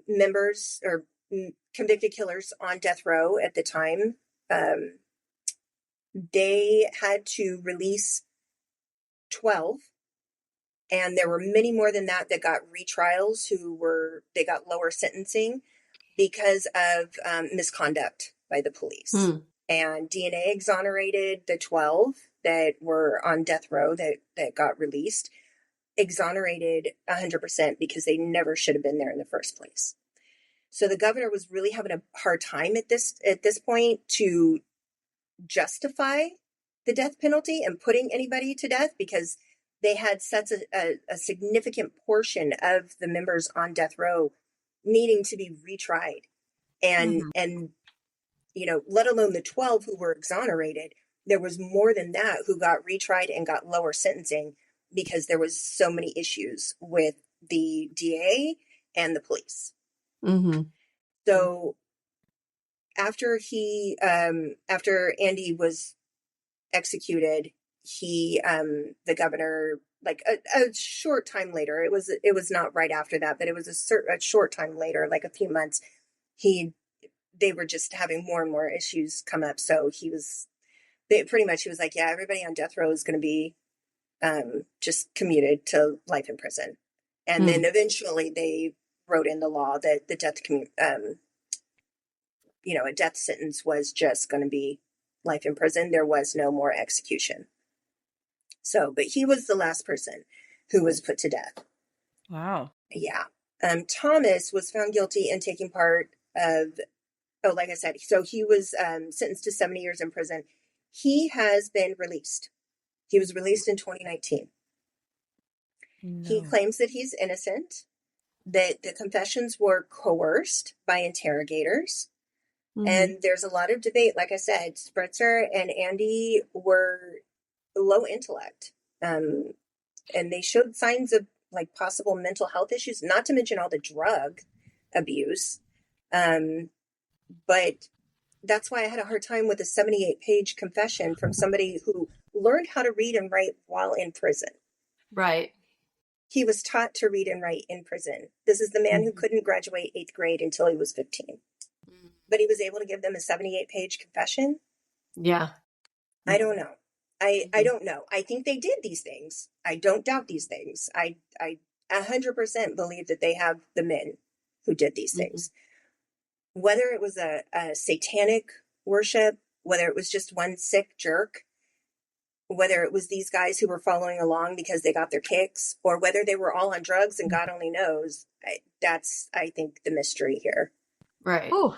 members or convicted killers on death row at the time. They had to release 12, and there were many more than that got retrials they got lower sentencing because of misconduct by the police. And DNA exonerated the 12 that were on death row that got released, exonerated 100% because they never should have been there in the first place. So the governor was really having a hard time at this point to justify the death penalty and putting anybody to death, because they had such a significant portion of the members on death row needing to be retried. And let alone the 12 who were exonerated, there was more than that who got retried and got lower sentencing because there was so many issues with the DA and the police. Mm-hmm. So after Andy was executed, the governor, like a short time later, it was not right after that, but it was a short time later, like a few months, they were just having more and more issues come up. So he was like, yeah, everybody on death row is going to be just commuted to life in prison. And then eventually they wrote in the law that the death, a death sentence was just going to be life in prison. There was no more execution. So, but he was the last person who was put to death. Wow. Yeah. Thomas was found guilty in taking part of, like I said, so he was sentenced to 70 years in prison. He has been released. He was released in 2019. No. He claims that he's innocent, that the confessions were coerced by interrogators, And there's a lot of debate. Like I said, Spritzer and Andy were low intellect. And they showed signs of like possible mental health issues, not to mention all the drug abuse. But that's why I had a hard time with a 78-page confession from somebody who learned how to read and write while in prison. Right. He was taught to read and write in prison. This is the man who couldn't graduate 8th grade until he was 15. But he was able to give them a 78-page confession. Yeah. I don't know. I don't know. I think they did these things. I don't doubt these things. I 100% believe that they have the men who did these things. Whether it was a satanic worship, whether it was just one sick jerk, whether it was these guys who were following along because they got their kicks, or whether they were all on drugs and God only knows, that's, I think, the mystery here. Right. Ooh.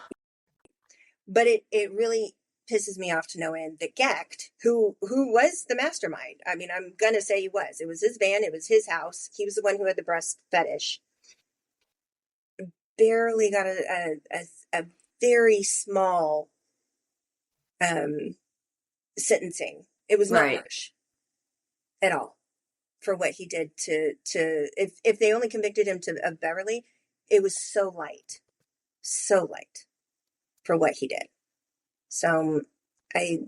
But it really pisses me off to no end that Gecht, who was the mastermind, I mean, I'm going to say he was. It was his van. It was his house. He was the one who had the breast fetish. Barely got a very small sentencing. It was not harsh at all for what he did to if they only convicted him of Beverly, it was so light for what he did. So it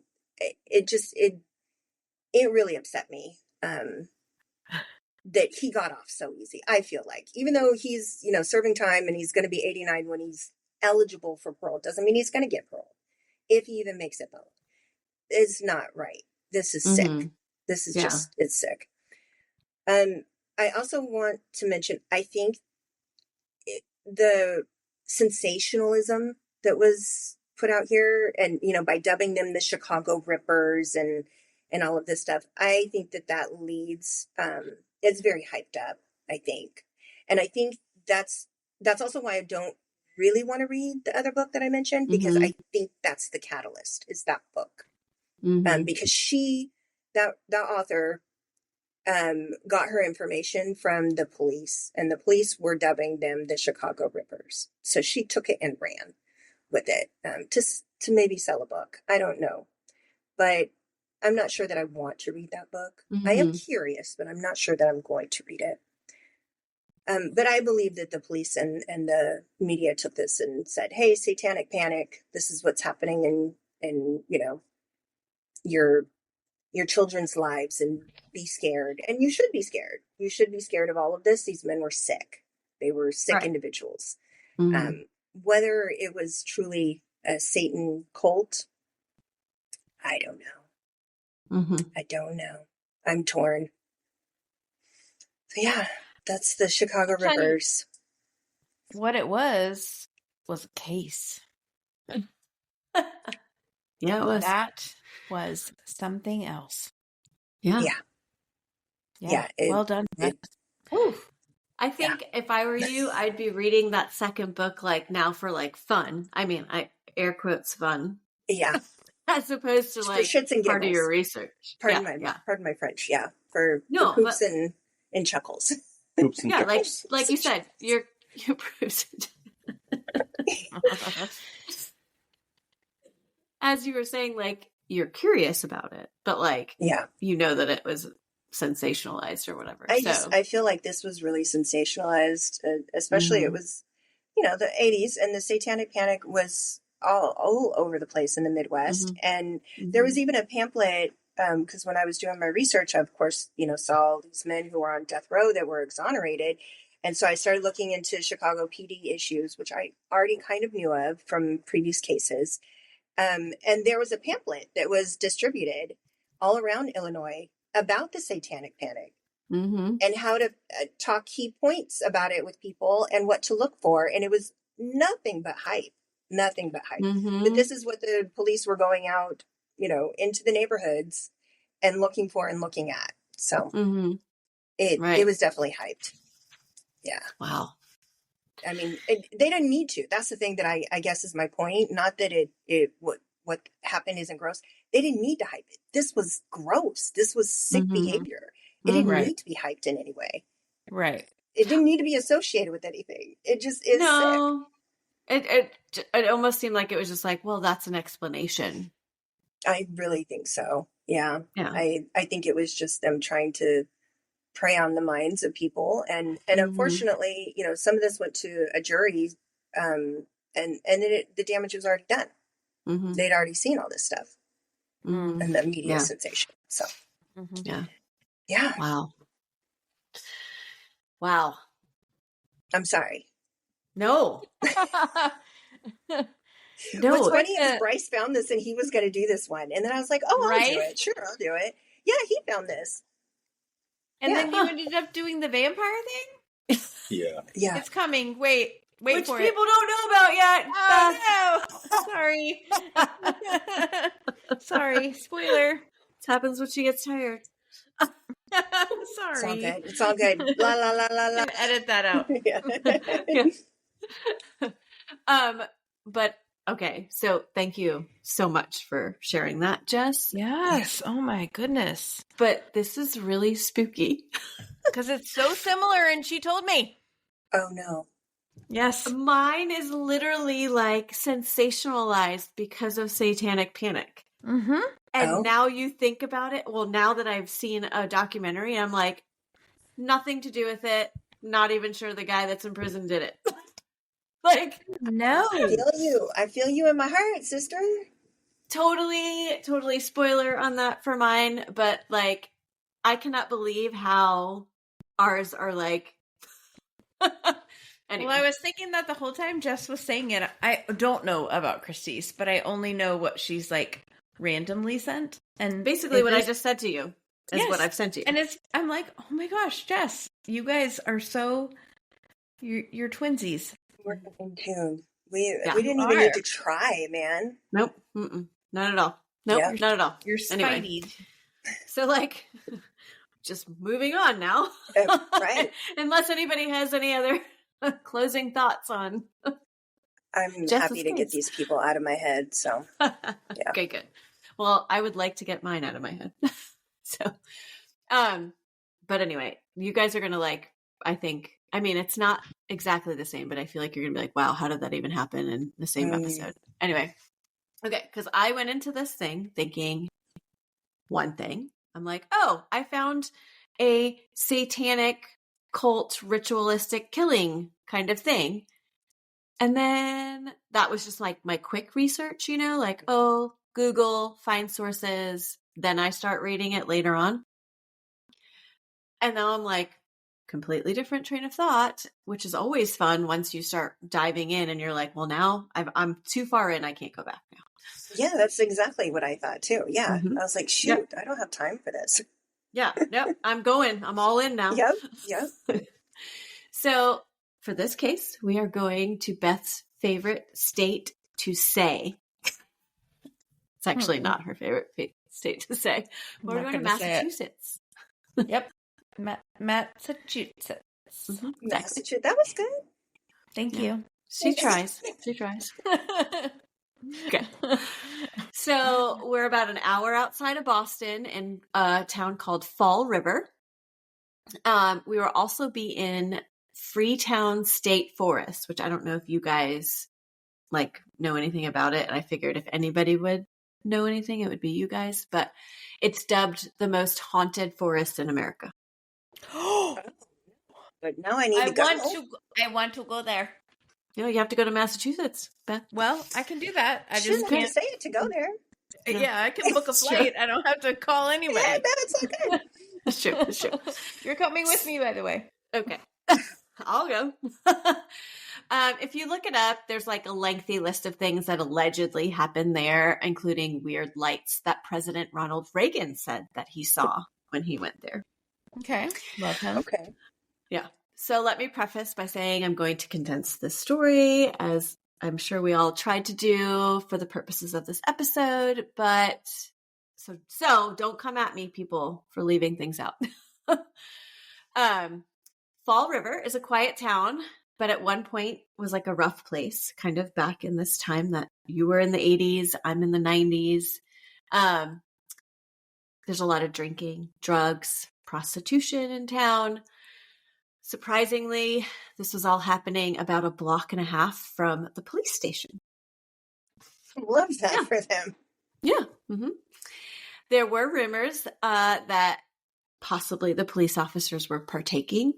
really upset me that he got off so easy. I feel like, even though he's, serving time and he's going to be 89 when he's eligible for parole, doesn't mean he's going to get parole if he even makes it though. It's not right. This is sick. This is just, it's sick. I also want to mention, I think the sensationalism that was put out here and, by dubbing them the Chicago Rippers and all of this stuff, I think that leads, it's very hyped up, I think. And I think that's also why I don't really want to read the other book that I mentioned, because I think that's the catalyst, is that book. Because that author, got her information from the police, and the police were dubbing them the Chicago Rippers. So she took it and ran with it, to maybe sell a book. I don't know, but I'm not sure that I want to read that book. I am curious, but I'm not sure that I'm going to read it. But I believe that the police and the media took this and said, hey, satanic panic, this is what's happening in your children's lives, and be scared. And you should be scared. You should be scared of all of this. These men were sick. They were sick individuals. Whether it was truly a Satan cult, I don't know. I don't know. I'm torn. So yeah, that's the Chicago Rippers. What it was a case. Yeah, it was. That was something else. Yeah. Well done. I think if I were you, I'd be reading that second book now for fun. I mean, I air quotes fun. Yeah. As opposed to for shits and part giggles. of your research. Pardon my French. Yeah. For poops and chuckles. Poops and chuckles. like you said, your poops. As you were saying, you're curious about it, but you know that it was sensationalized or whatever. I feel like this was really sensationalized, especially it was, the 80s, and the satanic panic was all over the place in the Midwest. And there was even a pamphlet, because when I was doing my research, I, of course, saw all these men who were on death row that were exonerated. And so I started looking into Chicago PD issues, which I already kind of knew of from previous cases. And there was a pamphlet that was distributed all around Illinois about the satanic panic and how to talk key points about it with people and what to look for. And it was nothing but hype. But this is what the police were going out, into the neighborhoods and looking for and looking at. So it was definitely hyped. Yeah. Wow. I mean, they didn't need to. That's the thing that I guess is my point. Not that what happened isn't gross. They didn't need to hype it. This was gross. This was sick behavior. It didn't need to be hyped in any way. Right. It didn't need to be associated with anything. It just is sick. It almost seemed like it was just like, well, that's an explanation. I really think so. Yeah. Yeah. I think it was just them trying to prey on the minds of people. And unfortunately, some of this went to a jury, and the damage was already done. Mm-hmm. They'd already seen all this stuff and the media sensation. So, yeah. Wow. I'm sorry. No. What's funny is Bryce found this and he was going to do this one. And then I was like, oh, I'll do it. Sure, I'll do it. Yeah, he found this. And then you ended up doing the vampire thing? Yeah. It's coming. Wait Which for it. Which people don't know about yet. Oh, no. Sorry. Spoiler. This happens when she gets tired. Sorry. It's all good. La, la, la, la, la. Edit that out. But okay, so thank you so much for sharing that, Jess. Yes. Oh my goodness. But this is really spooky. Because it's so similar, and she told me. Oh no. Yes. Mine is literally like sensationalized because of satanic panic. Mm-hmm. And now you think about it. Well, now that I've seen a documentary, I'm like, nothing to do with it. Not even sure the guy that's in prison did it. Like, no. I feel you in my heart, sister. Totally spoiler on that for mine. But like, I cannot believe how ours are like. Anyway. Well, I was thinking that the whole time Jess was saying it. I don't know about Christie's, but I only know what she's like randomly sent. And basically what I just said to you is what I've sent you. And I'm like, oh my gosh, Jess, you guys are so, you're twinsies. We're in tune. We didn't even need to try, man. Nope. Mm-mm. Not at all. Nope. Not at all. You're spideyed. Anyway. So like, just moving on now. Right. Unless anybody has any other closing thoughts on. I'm happy to get these people out of my head. So, yeah. Okay, good. Well, I would like to get mine out of my head. So, but anyway, you guys are going to like, I mean, it's not exactly the same, but I feel like you're going to be like, wow, how did that even happen in the same episode? Anyway. Okay. Cause I went into this thing thinking one thing. I'm like, oh, I found a satanic cult ritualistic killing kind of thing. And then that was just like my quick research, like, oh, Google, find sources. Then I start reading it later on. And now I'm like, completely different train of thought, which is always fun once you start diving in and you're like, well, now I'm too far in. I can't go back now. Yeah, that's exactly what I thought too. Yeah. I was like, shoot, I don't have time for this. Yeah. No, I'm all in now. Yep. So for this case, we are going to Beth's favorite state to say. It's actually not her favorite state to say. We're going to Massachusetts. Yep. Massachusetts. Mm-hmm. Massachusetts. That was good. Thank you. She tries. Okay. So we're about an hour outside of Boston in a town called Fall River. We will also be in Freetown State Forest, which I don't know if you guys like know anything about it. And I figured if anybody would know anything, it would be you guys. But it's dubbed the most haunted forest in America. But now I need to go. I want to go there. You have to go to Massachusetts, Beth. Well, I can do that. I just can't say it to go there. Yeah, I can book a flight. I don't have to call anybody. Yeah, that's okay. That's true. You're coming with me, by the way. Okay. I'll go. If you look it up, there's like a lengthy list of things that allegedly happened there, including weird lights that President Ronald Reagan said that he saw when he went there. Okay. Love him. Okay. Yeah. So let me preface by saying I'm going to condense this story, as I'm sure we all tried to do for the purposes of this episode, but so don't come at me, people, for leaving things out. Fall River is a quiet town, but at one point was like a rough place, kind of back in this time that you were in the 80s, I'm in the 90s. There's a lot of drinking, drugs, prostitution in town. Surprisingly, this was all happening about a block and a half from the police station. Love that for them. Yeah. Mm-hmm. There were rumors that possibly the police officers were partaking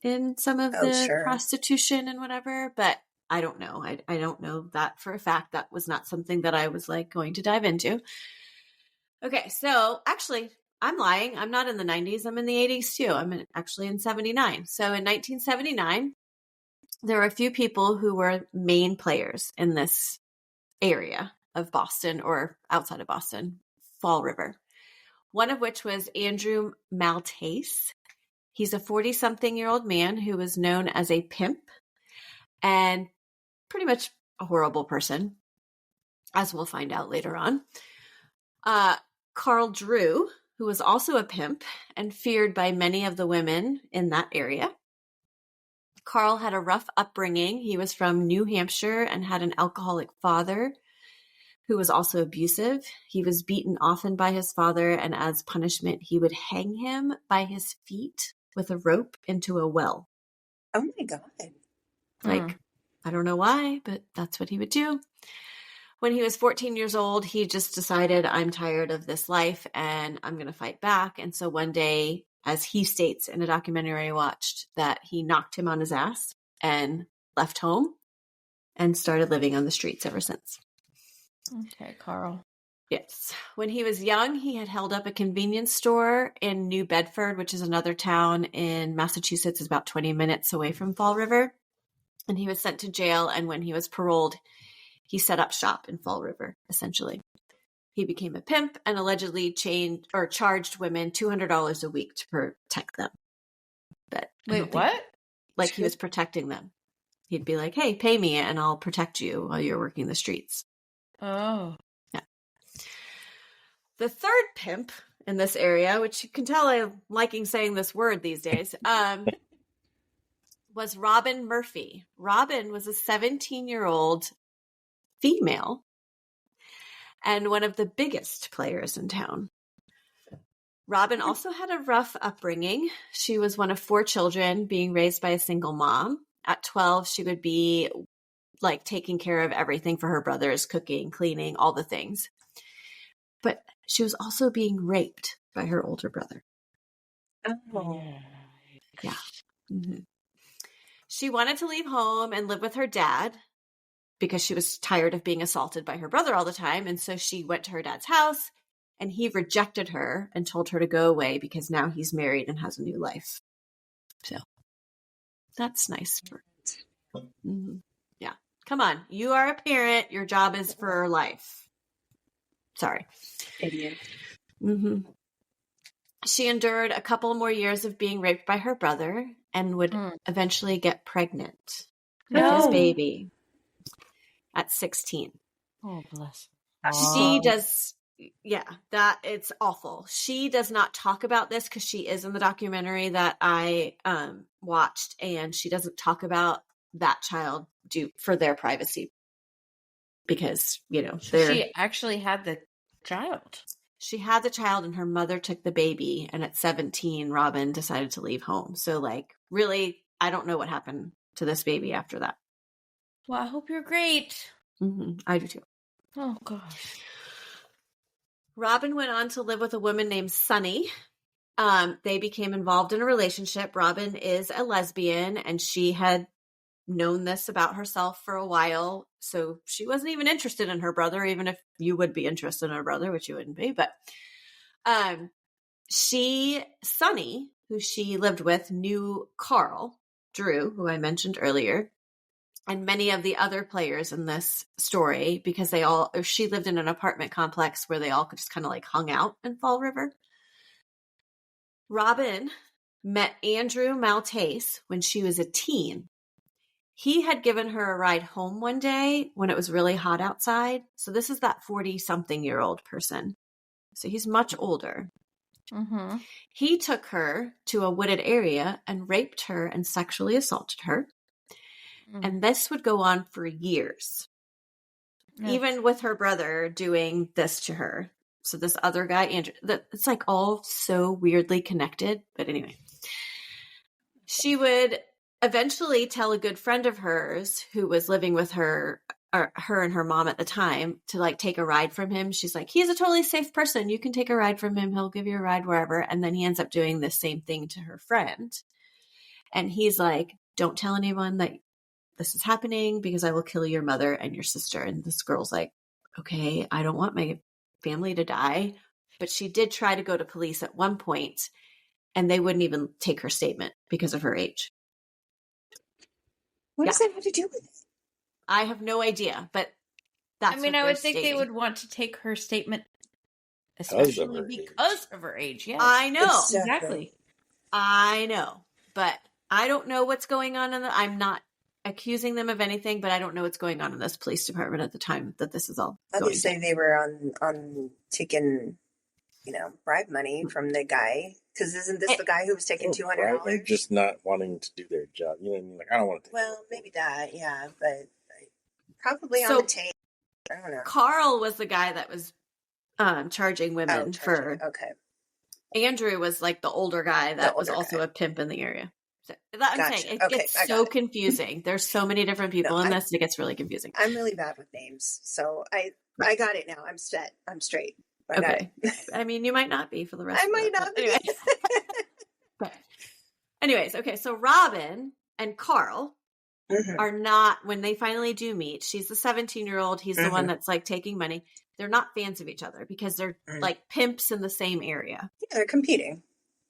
in some of the prostitution and whatever, but I don't know. I don't know that for a fact. That was not something that I was like going to dive into. Okay, so actually, I'm lying. I'm not in the 90s. I'm in the 80s too. Actually in 79. So in 1979, there were a few people who were main players in this area of Boston or outside of Boston, Fall River. One of which was Andrew Maltese. He's a 40-something-year-old man who was known as a pimp and pretty much a horrible person, as we'll find out later on. Carl Drew, who was also a pimp and feared by many of the women in that area. Carl had a rough upbringing. He was from New Hampshire and had an alcoholic father who was also abusive. He was beaten often by his father, and as punishment, he would hang him by his feet with a rope into a well. Oh my God. I don't know why, but that's what he would do. When he was 14 years old, he just decided, I'm tired of this life and I'm going to fight back. And so one day, as he states in a documentary I watched, that he knocked him on his ass and left home and started living on the streets ever since. Okay, Carl. Yes. When he was young, he had held up a convenience store in New Bedford, which is another town in Massachusetts. It's about 20 minutes away from Fall River. And he was sent to jail. And when he was paroled, he set up shop in Fall River, essentially. He became a pimp and allegedly charged women $200 a week to protect them. But wait, what? Like he was protecting them. He'd be like, hey, pay me and I'll protect you while you're working the streets. Oh. Yeah. The third pimp in this area, which you can tell I'm liking saying this word these days, was Robin Murphy. Robin was a 17-year-old female and one of the biggest players in town. Robin also had a rough upbringing. She was one of 4 children being raised by a single mom. At 12, she would be like taking care of everything for her brothers, cooking, cleaning, all the things. But she was also being raped by her older brother. Oh. Yeah. Mm-hmm. She wanted to leave home and live with her dad because she was tired of being assaulted by her brother all the time. And so she went to her dad's house and he rejected her and told her to go away because now he's married and has a new life. So that's nice. Mm-hmm. Yeah. Come on. You are a parent. Your job is for life. Sorry. Idiot. Mm-hmm. She endured a couple more years of being raped by her brother and would eventually get pregnant with his baby at 16. Oh, bless. She does, that it's awful. She does not talk about this because she is in the documentary that I watched, and she doesn't talk about that child for their privacy because, she actually had the child. She had the child and her mother took the baby, and at 17, Robin decided to leave home. So really, I don't know what happened to this baby after that. Well, I hope you're great. Mm-hmm. I do too. Oh, gosh. Robin went on to live with a woman named Sunny. They became involved in a relationship. Robin is a lesbian, and she had known this about herself for a while. So she wasn't even interested in her brother, even if you would be interested in her brother, which you wouldn't be. But Sunny, who she lived with, knew Carl Drew, who I mentioned earlier, and many of the other players in this story, because she lived in an apartment complex where they all just kind of hung out in Fall River. Robin met Andrew Maltese when she was a teen. He had given her a ride home one day when it was really hot outside. So this is that 40-something-year-old person. So he's much older. Mm-hmm. He took her to a wooded area and raped her and sexually assaulted her. Mm-hmm. And this would go on for years, even with her brother doing this to her. So this other guy, Andrew, it's all so weirdly connected. But anyway, She would eventually tell a good friend of hers who was living with her, or her and her mom at the time, to like take a ride from him. She's like, he's a totally safe person. You can take a ride from him. He'll give you a ride wherever. And then he ends up doing the same thing to her friend. And he's like, don't tell anyone that this is happening because I will kill your mother and your sister. And this girl's like, okay, I don't want my family to die. But she did try to go to police at one point, and they wouldn't even take her statement because of her age. What does that have to do with it? I have no idea, but that's I mean, I would think they would want to take her statement, especially because of her age. Yeah, I know. Exactly. I know. But I don't know what's going on I'm not accusing them of anything, but I don't know what's going on in this police department at the time that this is all going Obviously, they were on taking, bribe money from the guy. Because isn't this the guy who was taking $200? Right? Just not wanting to do their job. You know what I mean? Like, I don't want to. Well, maybe that, yeah, but probably on the tape. I don't know. Carl was the guy that was charging women for. Okay. Andrew was like the older guy that was also a pimp in the area. So, I'm saying it gets so confusing. There's so many different people in this. It gets really confusing. I'm really bad with names, so I got it now. I'm set. I'm straight. Okay. I mean, you might not be for the rest. I might not be. Anyways, okay. So Robin and Carl are not, when they finally do meet, she's the 17-year-old. He's the one that's like taking money. They're not fans of each other because they're like pimps in the same area. Yeah, they're competing.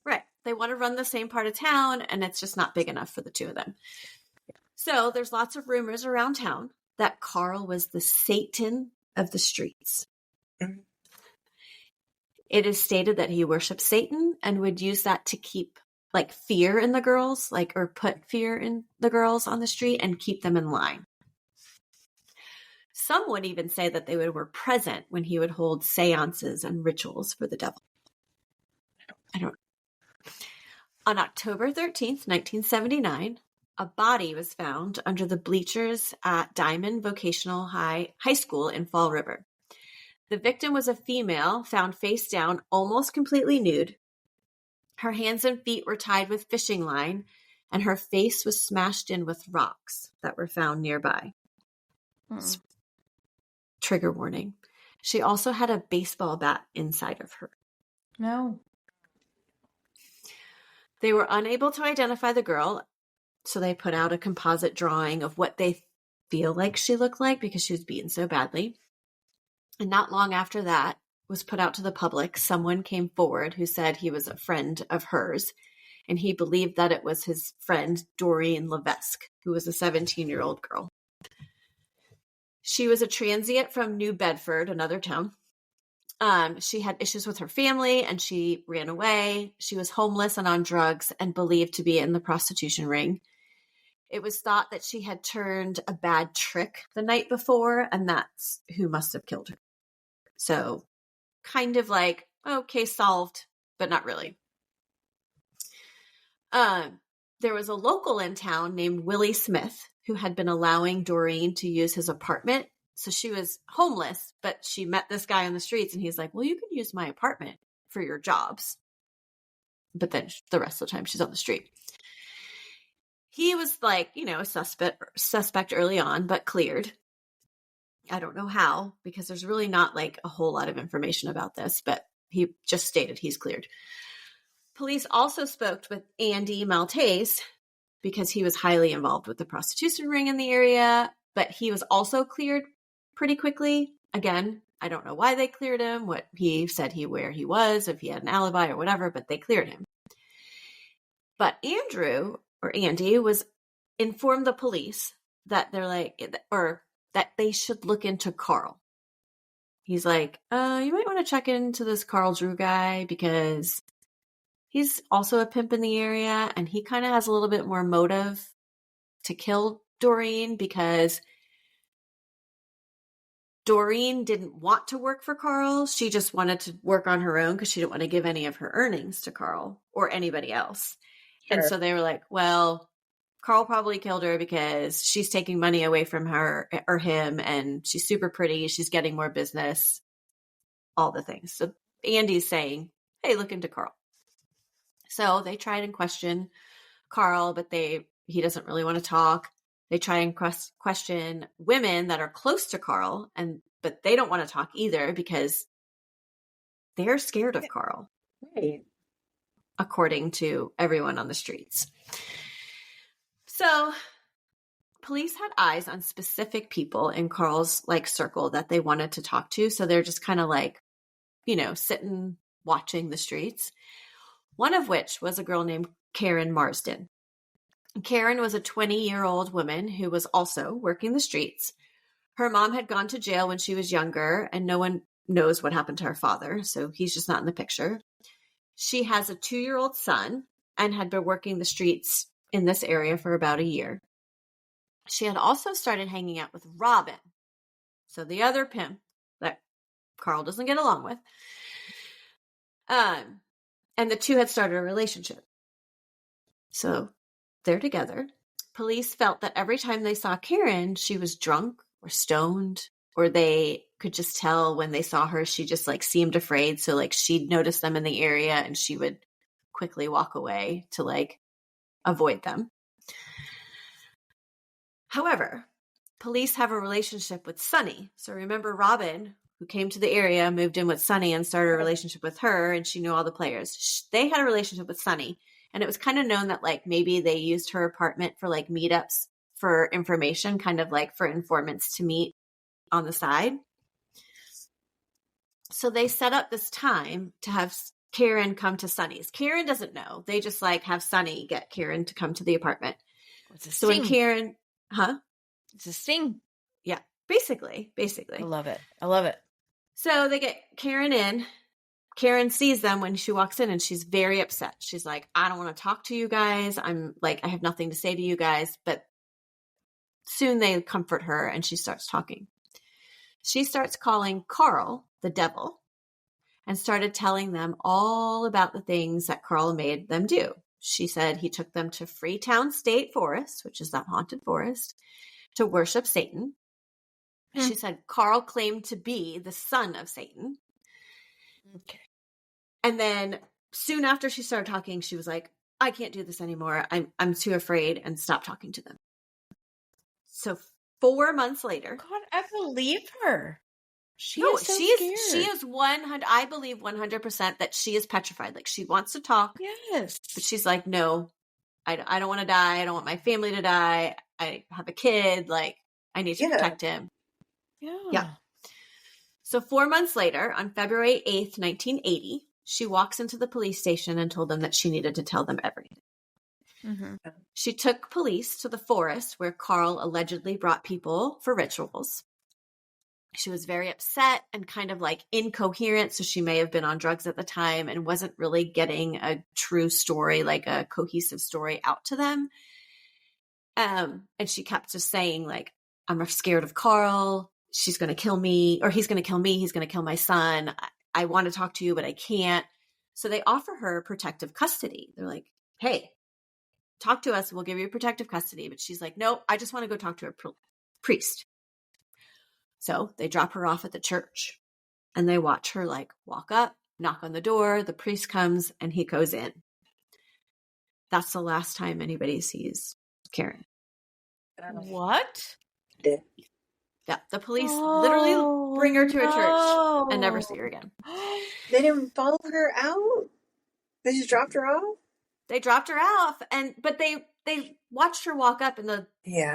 Right. They want to run the same part of town, and it's just not big enough for the two of them. So there's lots of rumors around town that Carl was the Satan of the streets. Mm-hmm. It is stated that he worshipped Satan and would use that to keep like fear in the girls, or put fear in the girls on the street and keep them in line. Some would even say that they were present when he would hold seances and rituals for the devil. I don't know. On October 13th, 1979, a body was found under the bleachers at Diamond Vocational High School in Fall River. The victim was a female found face down, almost completely nude. Her hands and feet were tied with fishing line, and her face was smashed in with rocks that were found nearby. Trigger warning. She also had a baseball bat inside of her. No. They were unable to identify the girl, so they put out a composite drawing of what they feel like she looked like because she was beaten so badly. And not long after that was put out to the public, someone came forward who said he was a friend of hers, and he believed that it was his friend Doreen Levesque, who was a 17-year-old girl. She was a transient from New Bedford, another town. She had issues with her family, and she ran away. She was homeless and on drugs and believed to be in the prostitution ring. It was thought that she had turned a bad trick the night before, and that's who must have killed her. So kind of like, case solved, but not really. There was a local in town named Willie Smith who had been allowing Doreen to use his apartment. So she was homeless, but she met this guy on the streets, and he's like, well, you can use my apartment for your jobs. But then the rest of the time she's on the street. He was like, a suspect early on, but cleared. I don't know how, because there's really not like a whole lot of information about this, but he just stated he's cleared. Police also spoke with Andy Maltese because he was highly involved with the prostitution ring in the area, but he was also cleared pretty quickly. Again, I don't know why they cleared him, what he said where he was, if he had an alibi or whatever, but they cleared him. But Andy was informed the police that that they should look into Carl. He's like, you might want to check into this Carl Drew guy because he's also a pimp in the area, and he kind of has a little bit more motive to kill Doreen because Doreen didn't want to work for Carl. She just wanted to work on her own because she didn't want to give any of her earnings to Carl or anybody else. Sure. And so they were like, well, Carl probably killed her because she's taking money away from her or him, and she's super pretty. She's getting more business, all the things. So Andy's saying, hey, look into Carl. So they tried and questioned Carl, but he doesn't really want to talk. They try and question women that are close to Carl, but they don't want to talk either because they're scared of Carl. Right. According to everyone on the streets. So police had eyes on specific people in Carl's like circle that they wanted to talk to. So they're just kind of like, sitting, watching the streets. One of which was a girl named Karen Marsden. Karen was a 20-year-old woman who was also working the streets. Her mom had gone to jail when she was younger, and no one knows what happened to her father, so he's just not in the picture. She has a 2-year-old son and had been working the streets in this area for about a year. She had also started hanging out with Robin, so the other pimp that Carl doesn't get along with. And the two had started a relationship. So they're together. Police felt that every time they saw Karen, she was drunk or stoned, or they could just tell when they saw her, she just like seemed afraid. So like she'd notice them in the area and she would quickly walk away to like avoid them. However, police have a relationship with Sunny. So remember Robin, who came to the area, moved in with Sunny and started a relationship with her, and she knew all the players. They had a relationship with Sunny, and it was kind of known that like maybe they used her apartment for like meetups for information, kind of like for informants to meet on the side. So they set up this time to have Karen come to Sunny's. Karen doesn't know. They just like have Sunny get Karen to come to the apartment. So when Karen, It's a sting. Yeah, basically. I love it. So they get Karen in. Karen sees them when she walks in and she's very upset. She's like, I don't want to talk to you guys. I'm like, I have nothing to say to you guys. But soon they comfort her and she starts talking. She starts calling Carl the devil and started telling them all about the things that Carl made them do. She said he took them to Freetown State Forest, which is that haunted forest, to worship Satan. She said Carl claimed to be the son of Satan. Okay. And then soon after she started talking, she was like, I can't do this anymore. I'm too afraid, and stopped talking to them. So 4 months later. God, I believe her. She No, is so she scared. is 100. I believe 100% that she is petrified. Like she wants to talk. Yes. But she's like, no, I don't want to die. I don't want my family to die. I have a kid. Like I need to protect him. Yeah. So 4 months later, on February 8th, 1980, she walks into the police station and told them that she needed to tell them everything. Mm-hmm. She took police to the forest where Carl allegedly brought people for rituals. She was very upset and kind of like incoherent, so she may have been on drugs at the time and wasn't really getting a true story, like a cohesive story out to them. And she kept just saying like, I'm scared of Carl. She's going to kill me, or he's going to kill me. He's going to kill my son. I want to talk to you, but I can't. So they offer her protective custody. They're like, hey, talk to us. We'll give you protective custody. But she's like, no, I just want to go talk to a priest. So they drop her off at the church and they watch her like walk up, knock on the door. The priest comes and he goes in. That's the last time anybody sees Karen. What? Yeah, the police literally bring her to a church and never see her again. They didn't follow her out? They just dropped her off? They dropped her off, but they watched her walk up and the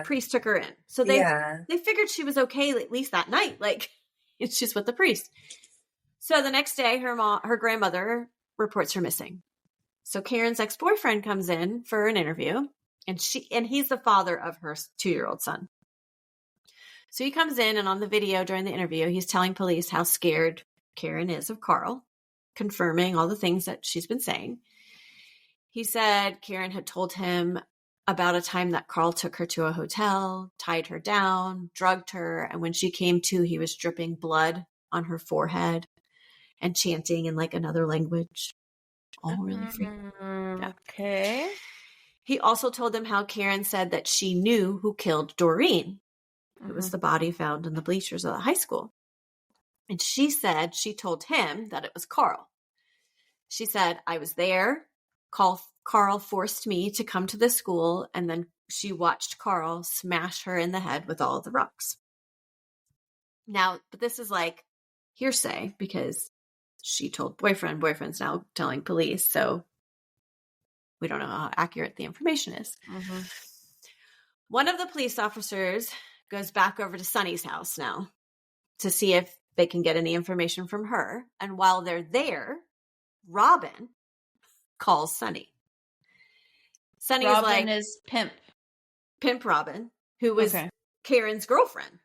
priest took her in. So they figured she was okay at least that night. Like, it's just with the priest. So the next day, her grandmother reports her missing. So Karen's ex-boyfriend comes in for an interview, and he's the father of her 2-year-old son. So he comes in, and on the video during the interview, he's telling police how scared Karen is of Carl, confirming all the things that she's been saying. He said Karen had told him about a time that Carl took her to a hotel, tied her down, drugged her, and when she came to, he was dripping blood on her forehead and chanting in like another language. All really freaky. Yeah. Okay. He also told them how Karen said that she knew who killed Doreen. It was the body found in the bleachers of the high school. And she said she told him that it was Carl. She said, I was there. Carl Carl forced me to come to the school, and then she watched Carl smash her in the head with all of the rocks. Now, but this is like hearsay because she told boyfriend. Boyfriend's now telling police, so we don't know how accurate the information is. Mm-hmm. One of the police officers goes back over to Sunny's house now to see if they can get any information from her. And while they're there, Robin calls Sunny. Sunny Robin is Pimp Robin, who was Karen's girlfriend.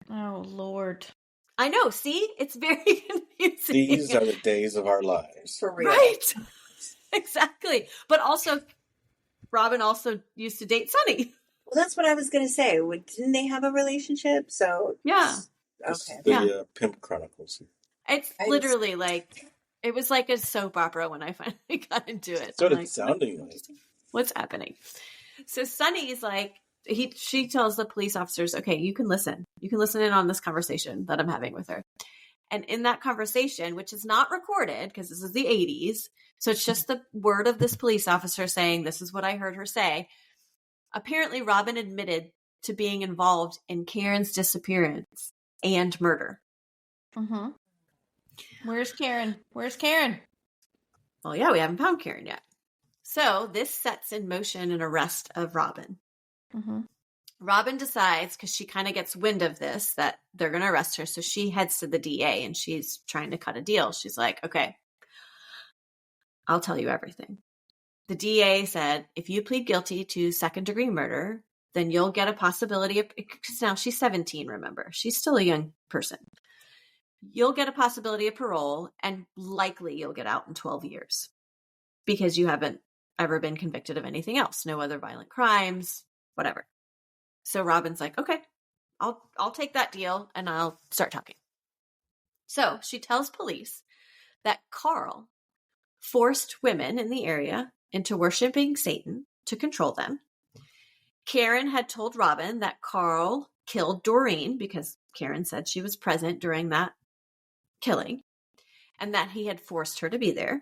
Oh, Lord. I know. See? It's very confusing. These are the days of our lives. For real. Right. Exactly. But also, Robin also used to date Sunny. Well, that's what I was going to say. Didn't they have a relationship? So yeah. Okay. The Pimp Chronicles. It's literally like, it was like a soap opera when I finally got into it. That's what it's sounding like. What's happening? So Sunny's like, she tells the police officers, okay, you can listen. You can listen in on this conversation that I'm having with her. And in that conversation, which is not recorded because this is the 80s, so it's just the word of this police officer saying, this is what I heard her say. Apparently, Robin admitted to being involved in Karen's disappearance and murder. Mm-hmm. Where's Karen? Well, yeah, we haven't found Karen yet. So this sets in motion an arrest of Robin. Mm-hmm. Robin decides, because she kind of gets wind of this, that they're going to arrest her. So she heads to the DA and she's trying to cut a deal. She's like, okay, I'll tell you everything. The DA said, if you plead guilty to second-degree murder, then you'll get a possibility of, because now she's 17, remember. She's still a young person. You'll get a possibility of parole, and likely you'll get out in 12 years because you haven't ever been convicted of anything else. No other violent crimes, whatever. So Robin's like, okay, I'll take that deal and I'll start talking. So she tells police that Carl forced women in the area into worshiping Satan to control them. Karen had told Robin that Carl killed Doreen because Karen said she was present during that killing and that he had forced her to be there.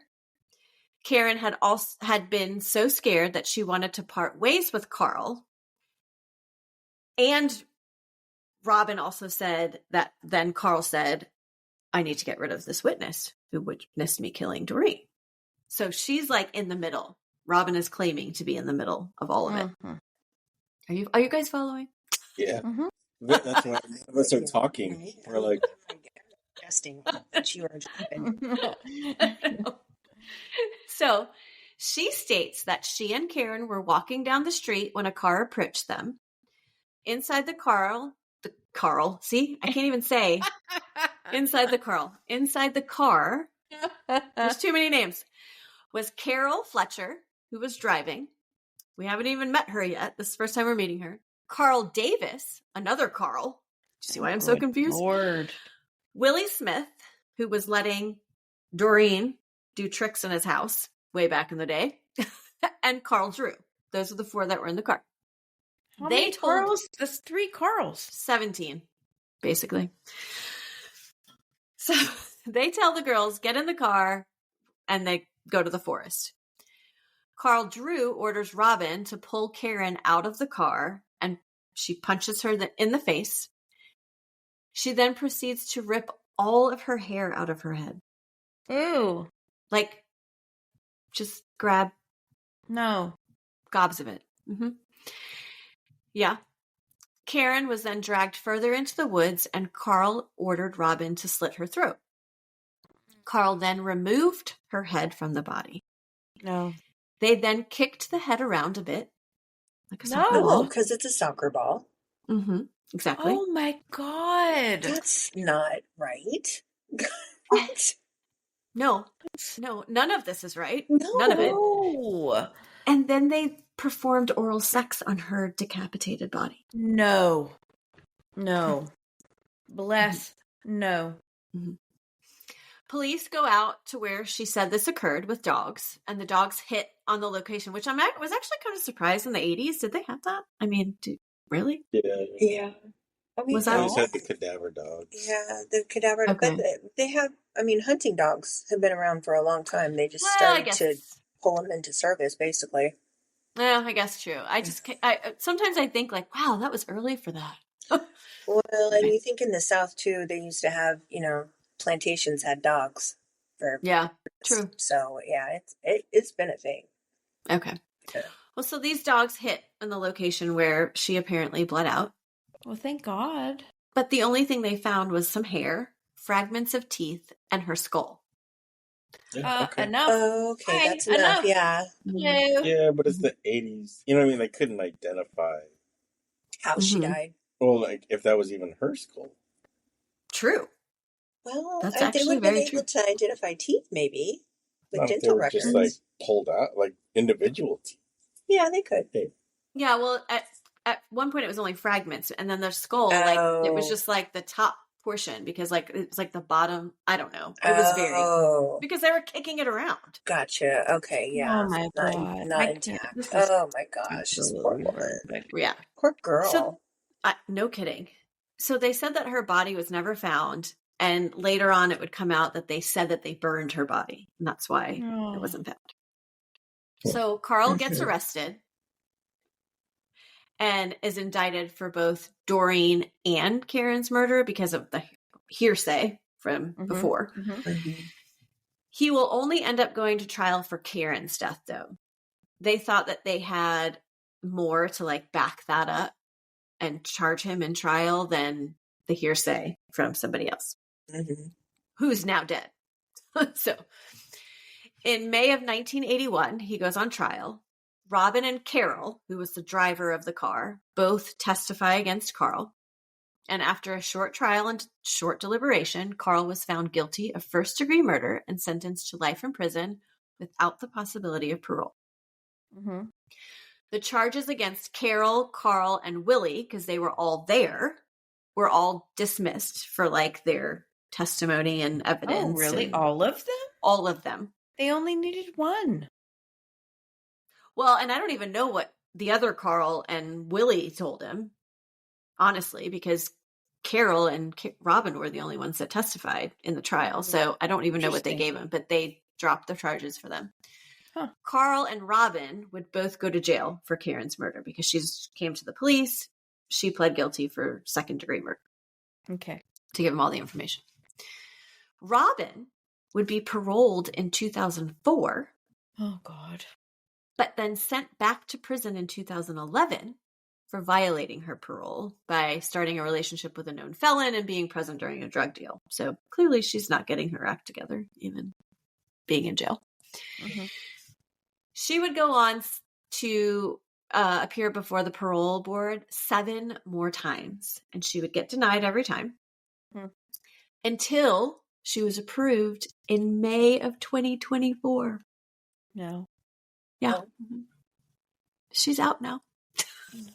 Karen had been so scared that she wanted to part ways with Carl. And Robin also said that then Carl said, I need to get rid of this witness who witnessed me killing Doreen. So she's like in the middle. Robin is claiming to be in the middle of all of it. Mm-hmm. Are you guys following? Yeah. Mm-hmm. That's why none of us are talking. We're like suggesting that you are driving. So she states that she and Karen were walking down the street when a car approached them. Inside the car, see, I can't even say inside the car, there's too many names, was Carol Fletcher, who was driving. We haven't even met her yet. This is the first time we're meeting her. Carl Davis, another Carl. Do you see why I'm so confused? Lord. Willie Smith, who was letting Doreen do tricks in his house way back in the day, and Carl Drew. Those are the four that were in the car. How many Carls? That's 3 Carls. 17, basically. So they tell the girls, get in the car, and they go to the forest. Carl Drew orders Robin to pull Karen out of the car, and she punches her in the face. She then proceeds to rip all of her hair out of her head. Ew. Like, just grab gobs of it. Mm-hmm. Yeah. Karen was then dragged further into the woods, and Carl ordered Robin to slit her throat. Carl then removed her head from the body. No. They then kicked the head around a bit. Like a soccer No, ball. because it's a soccer ball. Mm-hmm. Exactly. Oh my God. That's not right. What? No, none of this is right. No. None of it. And then they performed oral sex on her decapitated body. No. Bless. No. Mm-hmm. Police go out to where she said this occurred with dogs, and the dogs hit on the location, which was actually kind of surprised in the 80s. Did they have that? I mean, really? Yeah. I mean, was I that always had the cadaver dogs. Yeah, the cadaver. Okay. But they have, hunting dogs have been around for a long time. They just started to pull them into service, basically. Yeah, I guess true. Sometimes I think like, wow, that was early for that. Well, and you think in the South too, they used to have, plantations had dogs for. Yeah, true. So yeah, it's been a thing. Okay. Yeah. Well, so these dogs hit in the location where she apparently bled out. Well, thank God. But the only thing they found was some hair, fragments of teeth, and her skull. Yeah, okay. Enough. Okay, Fine, that's enough. Yeah. No. Yeah, but it's the 80s. You know what I mean? They couldn't identify How she died. Well, like if that was even her skull. True. Well, That's they actually would have been very able to identify teeth, maybe, with Not if they dental were records. just like pulled out, like individual teeth. Yeah, they could. Yeah, well, at one point it was only fragments, and then the skull, like it was just like the top portion because like it was like the bottom. I don't know. It was very because they were kicking it around. Gotcha. Okay, yeah. Oh my God. Not intact. Oh my gosh, this poor woman. Yeah, poor girl. So, no kidding. So they said that her body was never found, and later on it would come out that they said that they burned her body, and that's why it wasn't found. So Carl gets arrested and is indicted for both Doreen and Karen's murder because of the hearsay from before. He will only end up going to trial for Karen's death, though. They thought that they had more to like back that up and charge him in trial than the hearsay from somebody else who's now dead. So in May of 1981, he goes on trial. Robin and Carol, who was the driver of the car, both testify against Carl. And after a short trial and short deliberation, Carl was found guilty of first-degree murder and sentenced to life in prison without the possibility of parole. The charges against Carol, Carl, and Willie, because they were all there, were all dismissed for like their testimony and evidence. Oh, really? All of them? All of them. They only needed one. Well, and I don't even know what the other Carl and Willie told him, honestly, because Carol and Robin were the only ones that testified in the trial. So I don't even know what they gave him, but they dropped the charges for them. Carl and Robin would both go to jail for Karen's murder because she came to the police. She pled guilty for second-degree murder. Okay. To give them all the information. Robin would be paroled in 2004. Oh, God. But then sent back to prison in 2011 for violating her parole by starting a relationship with a known felon and being present during a drug deal. So clearly she's not getting her act together, even being in jail. She would go on to appear before the parole board 7 more times, and she would get denied every time until she was approved in May of 2024. No. Yeah. She's out now.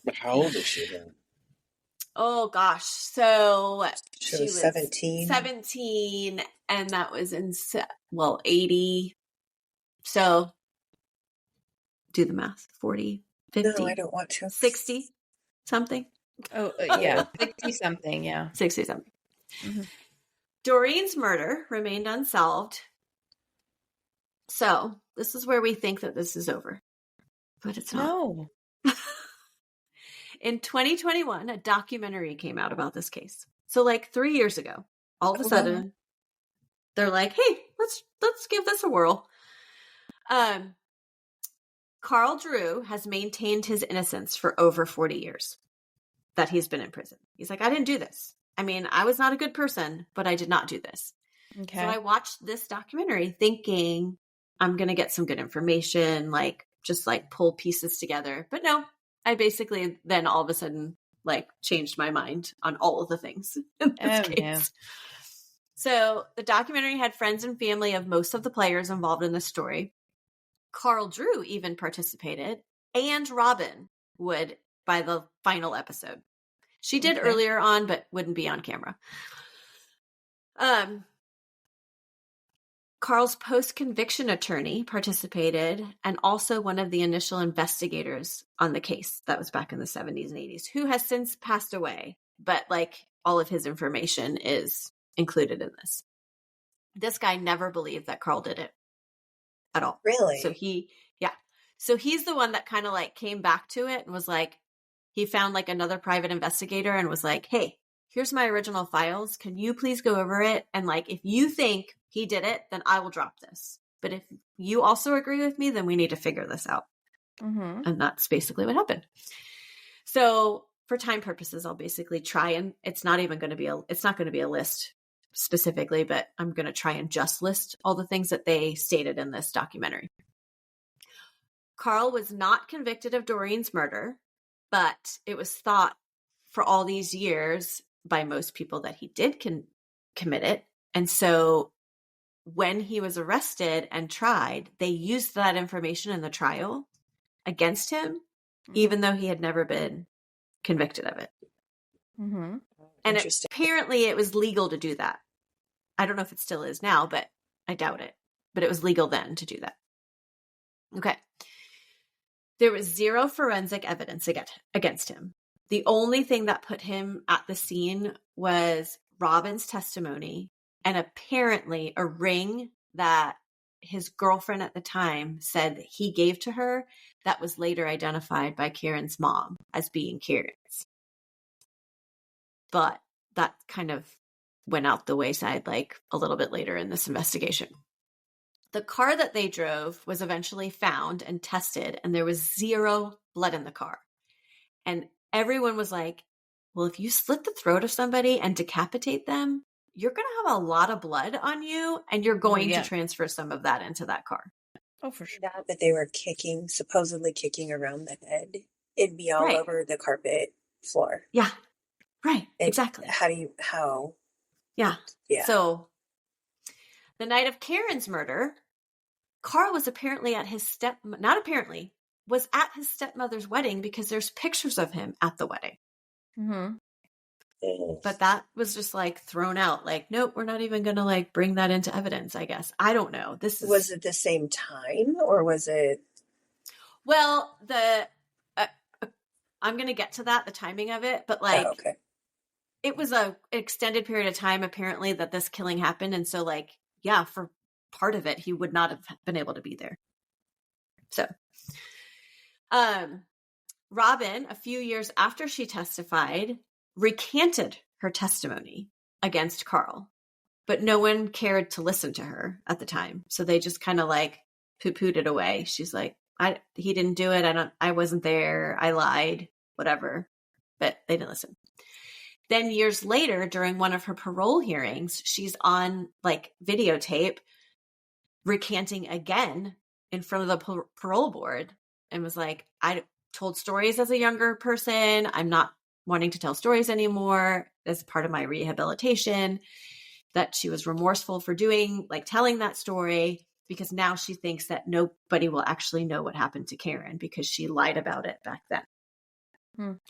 But how old is she then? Oh, gosh. So she was 17. 17, and that was in, 80. So do the math. 40, 50. No, I don't want to. 60 something. Oh, yeah. 60 something, yeah. 60 something. Doreen's murder remained unsolved. So this is where we think that this is over. But it's not. No. In 2021, a documentary came out about this case. So like 3 years ago, all of a sudden, they're like, hey, let's give this a whirl. Carl Drew has maintained his innocence for over 40 years that he's been in prison. He's like, I didn't do this. I mean, I was not a good person, but I did not do this. Okay. So I watched this documentary thinking I'm going to get some good information, like just like pull pieces together. But no, I basically then all of a sudden like changed my mind on all of the things in this case. Yeah. So the documentary had friends and family of most of the players involved in the story. Carl Drew even participated, and Robin would by the final episode. She did earlier on, but wouldn't be on camera. Carl's post-conviction attorney participated, and also one of the initial investigators on the case that was back in the 70s and 80s, who has since passed away, but like all of his information is included in this. This guy never believed that Carl did it. at all. Really? So so he's the one that kind of like came back to it and was like, he found like another private investigator and was like, hey, here's my original files. Can you please go over it? And like, if you think he did it, then I will drop this. But if you also agree with me, then we need to figure this out. Mm-hmm. And that's basically what happened. So for time purposes, I'll basically try and it's not going to be a list specifically, but I'm going to try and just list all the things that they stated in this documentary. Carl was not convicted of Doreen's murder, but it was thought for all these years by most people that he did commit it. And so when he was arrested and tried, they used that information in the trial against him, even though he had never been convicted of it. Mm-hmm. And apparently it was legal to do that. I don't know if it still is now, but I doubt it. But it was legal then to do that. Okay. There was zero forensic evidence against him. The only thing that put him at the scene was Robin's testimony and apparently a ring that his girlfriend at the time said that he gave to her that was later identified by Karen's mom as being Karen's. But that kind of went out the wayside like a little bit later in this investigation. The car that they drove was eventually found and tested, and there was zero blood in the car. And everyone was like, well, if you slit the throat of somebody and decapitate them, you're going to have a lot of blood on you, and you're going to transfer some of that into that car. Oh, for sure. That they were supposedly kicking around the head. It'd be all over the carpet floor. Yeah. Right. Exactly. How? Yeah. So the night of Karen's murder, Carl was apparently at his was at his stepmother's wedding because there's pictures of him at the wedding. Mm-hmm. But that was just like thrown out. Like, nope, we're not even going to like bring that into evidence, I guess. I don't know. Was it the same time or was it? Well, I'm going to get to that, the timing of it, but like, it was an extended period of time apparently that this killing happened. And so like, yeah, for part of it, he would not have been able to be there. So, Robin, a few years after she testified, recanted her testimony against Carl, but no one cared to listen to her at the time. So they just kind of like poo-pooed it away. She's like, he didn't do it. I wasn't there. I lied, whatever, but they didn't listen. Then years later, during one of her parole hearings, she's on like videotape recanting again in front of the parole board and was like, I told stories as a younger person. I'm not wanting to tell stories anymore as part of my rehabilitation, that she was remorseful for telling that story because now she thinks that nobody will actually know what happened to Karen because she lied about it back then.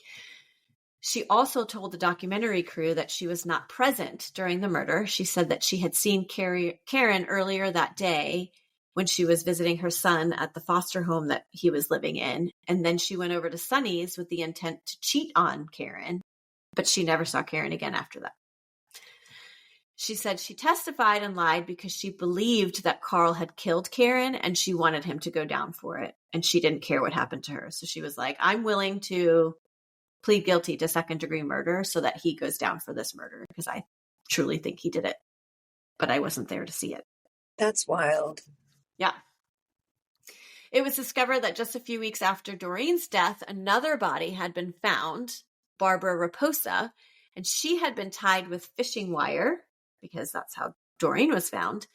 She also told the documentary crew that she was not present during the murder. She said that she had seen Karen earlier that day when she was visiting her son at the foster home that he was living in. And then she went over to Sonny's with the intent to cheat on Karen, but she never saw Karen again after that. She said she testified and lied because she believed that Carl had killed Karen and she wanted him to go down for it. And she didn't care what happened to her. So she was like, I'm willing to plead guilty to second-degree murder so that he goes down for this murder because I truly think he did it, but I wasn't there to see it. That's wild. Yeah. It was discovered that just a few weeks after Doreen's death, another body had been found, Barbara Raposa, and she had been tied with fishing wire, because that's how Doreen was found,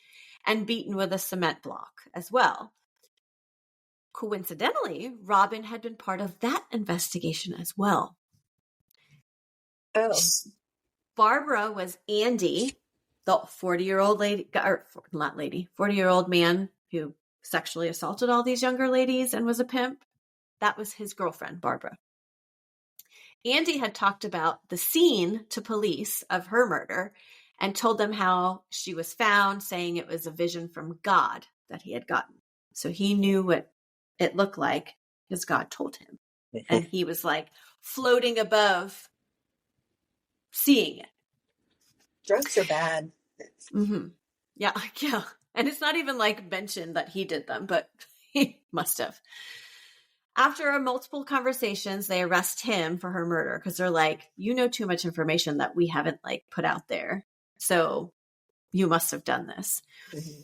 and beaten with a cement block as well. Coincidentally, Robin had been part of that investigation as well. Oh. Barbara was Andy, the 40-year-old lady, or not lady, 40-year-old man who sexually assaulted all these younger ladies and was a pimp. That was his girlfriend, Barbara. Andy had talked about the scene to police of her murder and told them how she was found, saying it was a vision from God that he had gotten. So he knew what it looked like because God told him. And he was like floating above seeing it. Drugs are bad. Mm-hmm. Yeah. And it's not even like mentioned that he did them, but he must have. After multiple conversations, they arrest him for her murder because they're like, you know too much information that we haven't like put out there. So you must have done this. Mm-hmm.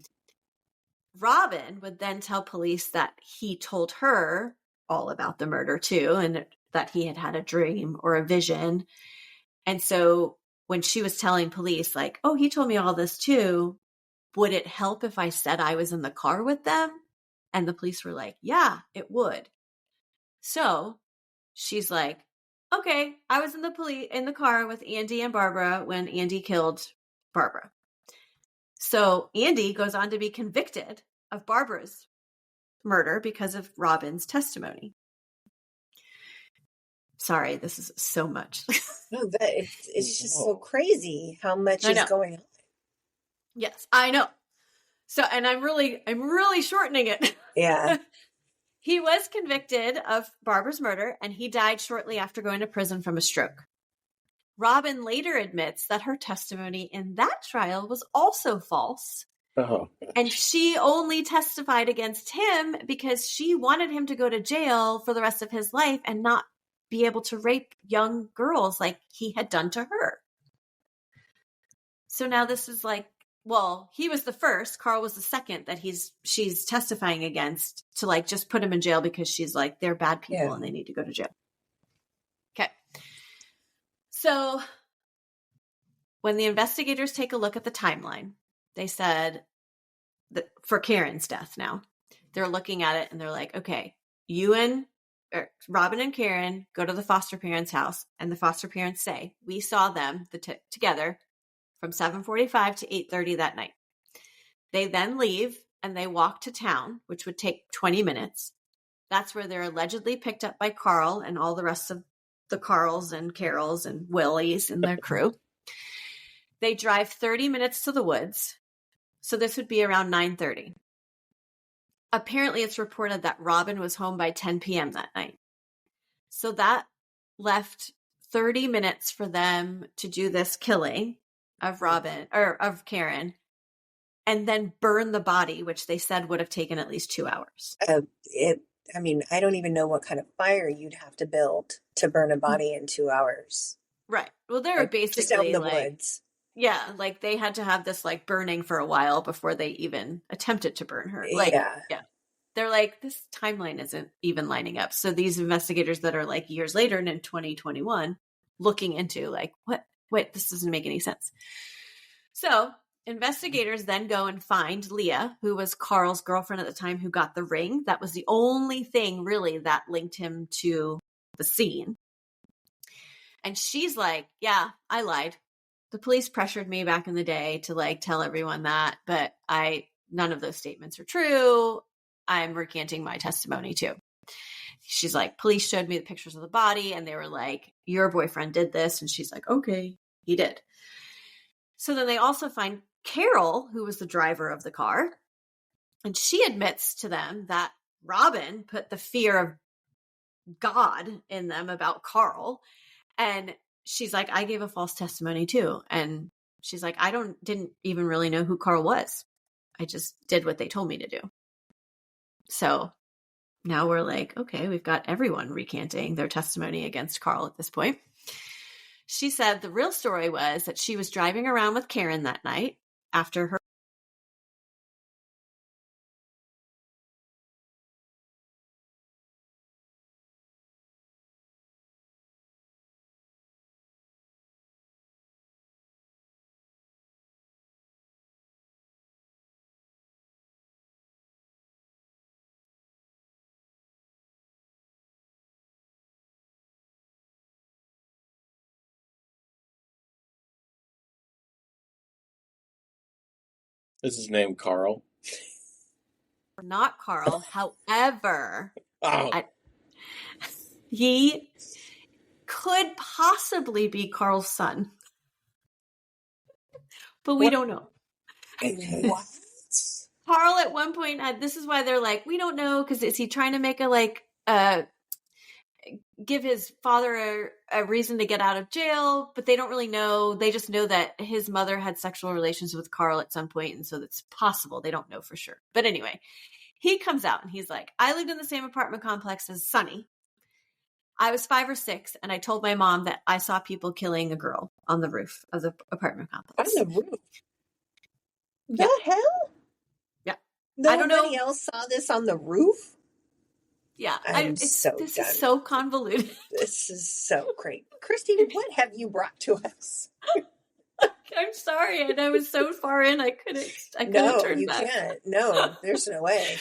Robin would then tell police that he told her all about the murder too, and that he had had a dream or a vision. And so when she was telling police like, oh, he told me all this too, would it help if I said I was in the car with them? And the police were like, yeah, it would. So she's like, okay, I was in the car with Andy and Barbara when Andy killed Barbara. So Andy goes on to be convicted of Barbara's murder because of Robin's testimony. Sorry, this is so much. No, but it's just so crazy how much is going on. Yes, I know. So, and I'm really shortening it. Yeah. He was convicted of Barbara's murder, and he died shortly after going to prison from a stroke. Robin later admits that her testimony in that trial was also false. Oh. And she only testified against him because she wanted him to go to jail for the rest of his life and not be able to rape young girls like he had done to her. So now this is like, well, he was the first, Carl was the second that she's testifying against to like just put him in jail because she's like, they're bad people and they need to go to jail. Okay. So when the investigators take a look at the timeline, they said that for Karen's death now, they're looking at it and they're like, okay, Robin and Karen go to the foster parents' house and the foster parents say, we saw them together from 7:45 to 8:30 that night. They then leave and they walk to town, which would take 20 minutes. That's where they're allegedly picked up by Carl and all the rest of the Carls and Carols and Willies and their crew. They drive 30 minutes to the woods. So this would be around 9:30. Apparently, it's reported that Robin was home by 10 p.m. that night. So that left 30 minutes for them to do this killing of Robin or of Karen and then burn the body, which they said would have taken at least 2 hours. I don't even know what kind of fire you'd have to build to burn a body in 2 hours. Right. Well, they were basically just out in the woods. Yeah, like they had to have this like burning for a while before they even attempted to burn her. Yeah. They're like, this timeline isn't even lining up. So these investigators that are like years later and in 2021 looking into like, wait, this doesn't make any sense. So investigators then go and find Leah, who was Carl's girlfriend at the time, who got the ring. That was the only thing really that linked him to the scene. And she's like, yeah, I lied. The police pressured me back in the day to like tell everyone that, but none of those statements are true. I'm recanting my testimony too. She's like, police showed me the pictures of the body and they were like, your boyfriend did this. And she's like, okay, he did. So then they also find Carol, who was the driver of the car. And she admits to them that Robin put the fear of God in them about Carl. And she's like, I gave a false testimony too. And she's like, I didn't even really know who Carl was. I just did what they told me to do. So now we're like, okay, we've got everyone recanting their testimony against Carl at this point. She said the real story was that she was driving around with Karen that night after her. Is his name Carl? Not Carl. However, he could possibly be Carl's son. But we don't know. What? Carl at one point this is why they're like, we don't know, because is he trying to make a give his father a reason to get out of jail, but they don't really know. They just know that his mother had sexual relations with Carl at some point, and so it's possible. They don't know for sure. But anyway, he comes out and he's like, I lived in the same apartment complex as Sonny. I was 5 or 6, and I told my mom that I saw people killing a girl on the roof of the apartment complex. On the roof? The hell? Yeah. Nobody else saw this on the roof? Yeah. This is so convoluted. This is so great. Cristy, what have you brought to us? I'm sorry. And I was so far in, I couldn't turn back. You can't. No, there's no way.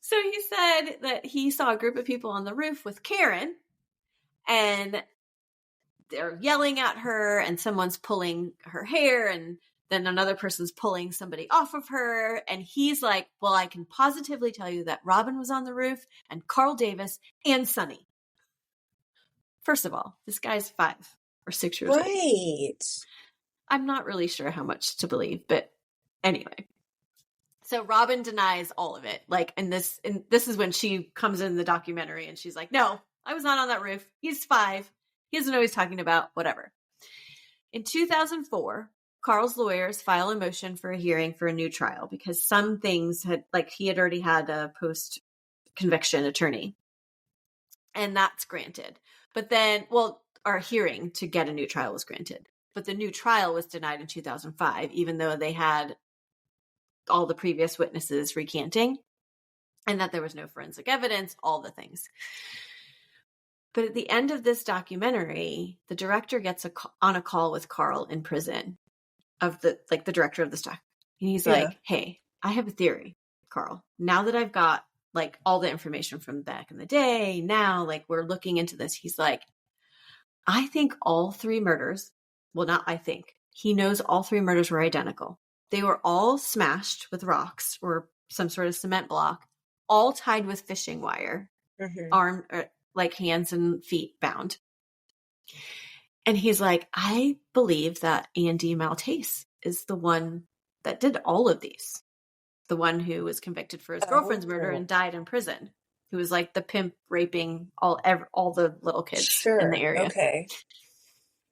So he said that he saw a group of people on the roof with Karen, and they're yelling at her, and someone's pulling her hair, and then another person's pulling somebody off of her. And he's like, well, I can positively tell you that Robin was on the roof, and Carl Davis, and Sonny. First of all, this guy's 5 or 6 years old. Right. I'm not really sure how much to believe, but anyway. So Robin denies all of it. Like, and this is when she comes in the documentary and she's like, no, I was not on that roof. He's 5. He doesn't know what he's talking about, whatever. In 2004, Carl's lawyers file a motion for a hearing for a new trial because some things he had already had a post-conviction attorney. And that's granted. But then, our hearing to get a new trial was granted. But the new trial was denied in 2005, even though they had all the previous witnesses recanting and that there was no forensic evidence, all the things. But at the end of this documentary, the director gets on a call with Carl in prison of the director of the doc. And he's like, hey, I have a theory, Carl. Now that I've got all the information from back in the day, now we're looking into this. He's like, I think all 3 murders, well, not I think, he knows all 3 murders were identical. They were all smashed with rocks or some sort of cement block, all tied with fishing wire, arm, hands and feet bound. And he's like, I believe that Andy Maltese is the one that did all of these. The one who was convicted for his girlfriend's murder and died in prison. Who was the pimp raping all the little kids in the area. Okay.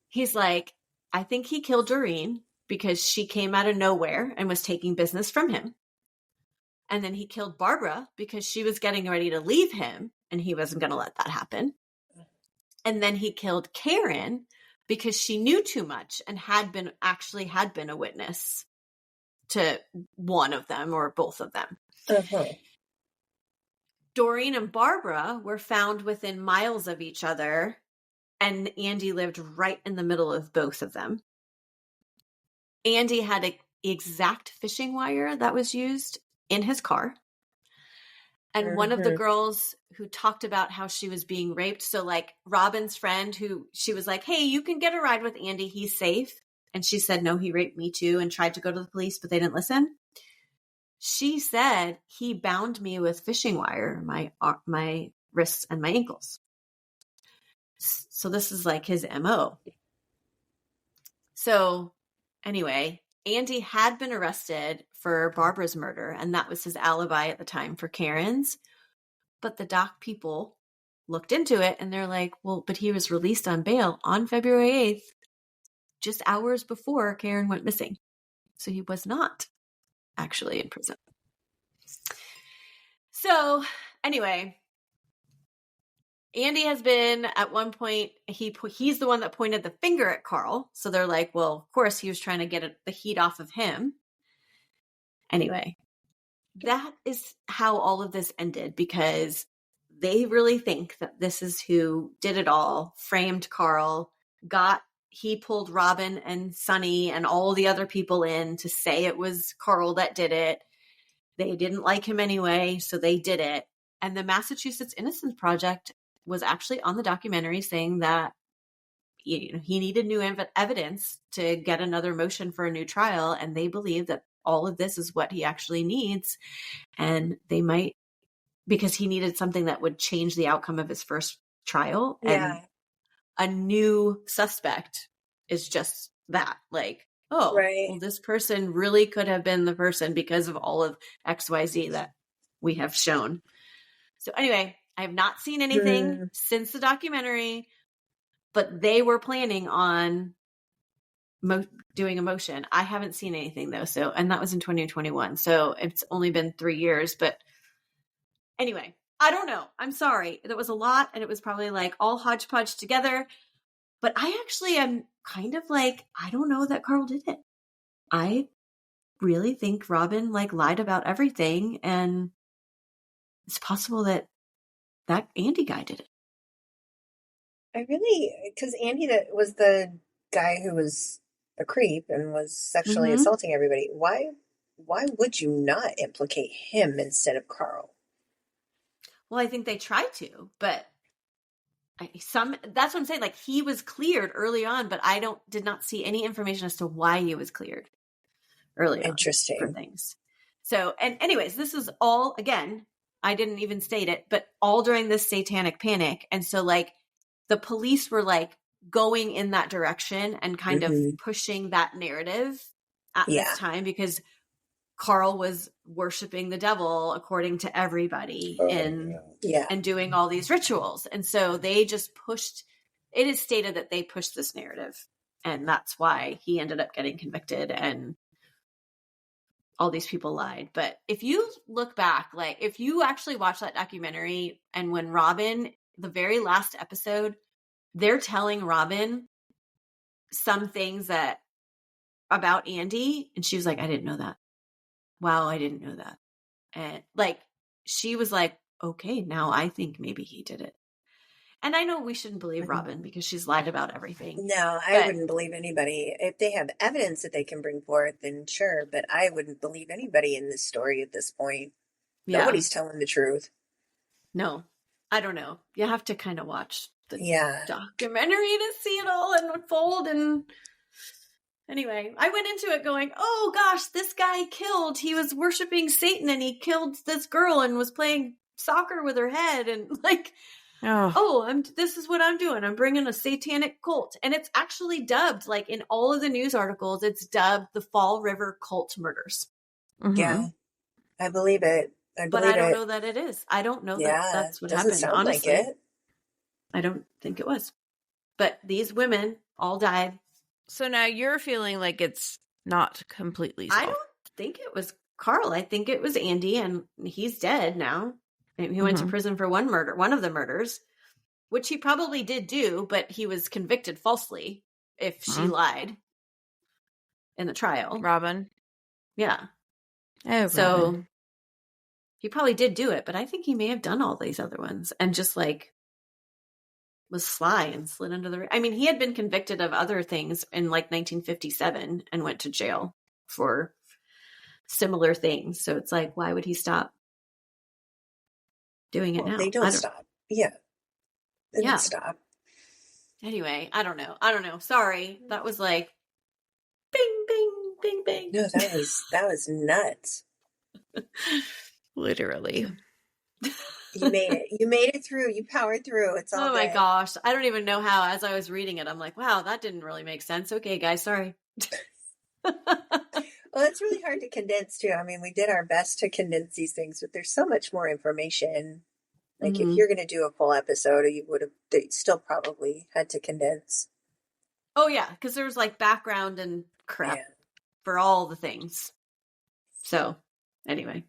He's like, I think he killed Doreen because she came out of nowhere and was taking business from him. And then he killed Barbara because she was getting ready to leave him and he wasn't going to let that happen. And then he killed Karen because she knew too much and had been a witness to one of them or both of them. Doreen and Barbara were found within miles of each other, and Andy lived right in the middle of both of them. Andy had an exact fishing wire that was used in his car. And one of the girls who talked about how she was being raped, so Robin's friend, who she was like, hey, you can get a ride with Andy, he's safe. And she said, no, he raped me too, and tried to go to the police, but they didn't listen. She said, he bound me with fishing wire, my wrists and my ankles. So this is his MO. So anyway, Andy had been arrested for Barbara's murder, and that was his alibi at the time for Karen's. But the doc people looked into it, and they're like, well, but he was released on bail on February 8th, just hours before Karen went missing. So he was not actually in prison. So anyway, Andy has been at one point, he's the one that pointed the finger at Carl. So they're like, well, of course he was trying to get the heat off of him. Anyway, that is how all of this ended, because they really think that this is who did it all, framed Carl, he pulled Robin and Sonny and all the other people in to say it was Carl that did it. They didn't like him anyway, so they did it. And the Massachusetts Innocence Project was actually on the documentary saying that he needed new evidence to get another motion for a new trial, and they believe that all of this is what he actually needs. And they might, because he needed something that would change the outcome of his first trial. Yeah. And a new suspect is just that, well, this person really could have been the person because of all of XYZ that we have shown. So anyway, I have not seen anything since the documentary, but they were planning on doing a motion. I haven't seen anything though. So, and that was in 2021. So it's only been 3 years, but anyway, I don't know. I'm sorry. That was a lot. And it was probably like all hodgepodge together, but I actually am kind of like, I don't know that Carl did it. I really think Robin like lied about everything. And it's possible that Andy guy did it. Because Andy was the guy who was a creep and was sexually assaulting everybody. Why would you not implicate him instead of Carl? Well, I think they tried to, but that's what I'm saying. Like, he was cleared early on, but I did not see any information as to why he was cleared early on. Interesting. For things. So, and anyways, this is all, again, I didn't even state it, but all during this satanic panic. And so like the police were like going in that direction and kind of pushing that narrative at this time, because Carl was worshiping the devil according to everybody and doing all these rituals. And so they just it is stated that they pushed this narrative, and that's why he ended up getting convicted and all these people lied. But if you look back, like if you actually watch that documentary, and when Robin, the very last episode, they're telling Robin some things that about Andy, and she was like, I didn't know that. Wow, I didn't know that. And like, she was like, okay, now I think maybe he did it. And I know we shouldn't believe Robin because she's lied about everything. No, I wouldn't believe anybody. If they have evidence that they can bring forth, then sure. But I wouldn't believe anybody in this story at this point. Yeah. Nobody's telling the truth. No, I don't know. You have to kind of watch the documentary to see it all unfold. And anyway, I went into it going, oh gosh, this guy he was worshiping Satan, and he killed this girl and was playing soccer with her head, and like, this is what I'm doing. I'm bringing a satanic cult. And it's actually dubbed, like in all of the news articles, it's dubbed the Fall River Cult Murders. Yeah, I believe it. But I don't know that it is. I don't know that that's what happened. Sound honestly, like it. I don't think it was. But these women all died. So now you're feeling like it's not completely solved. I don't think it was Carl. I think it was Andy, and he's dead now. He went to prison for one of the murders, which he probably did do, but he was convicted falsely if she lied in the trial. Robin. Yeah. Oh, so Robin. He probably did do it, but I think he may have done all these other ones and just like was sly and slid under the... I mean, he had been convicted of other things in like 1957 and went to jail for similar things. So it's like, why would he stop doing it now? They don't stop. Yeah. They don't stop. Anyway, I don't know. Sorry. That was like bing, bing, bing, bing. No, that was nuts. Literally. You made it through. You powered through. It's all Oh my good. gosh. I don't even know how, as I was reading it, I'm like, wow, that didn't really make sense. Okay, guys, sorry. Well, it's really hard to condense too. I mean, we did our best to condense these things, but there's so much more information. Like if you're going to do a full episode, they still probably had to condense. Oh yeah, because there was like background and crap for all the things. So anyway.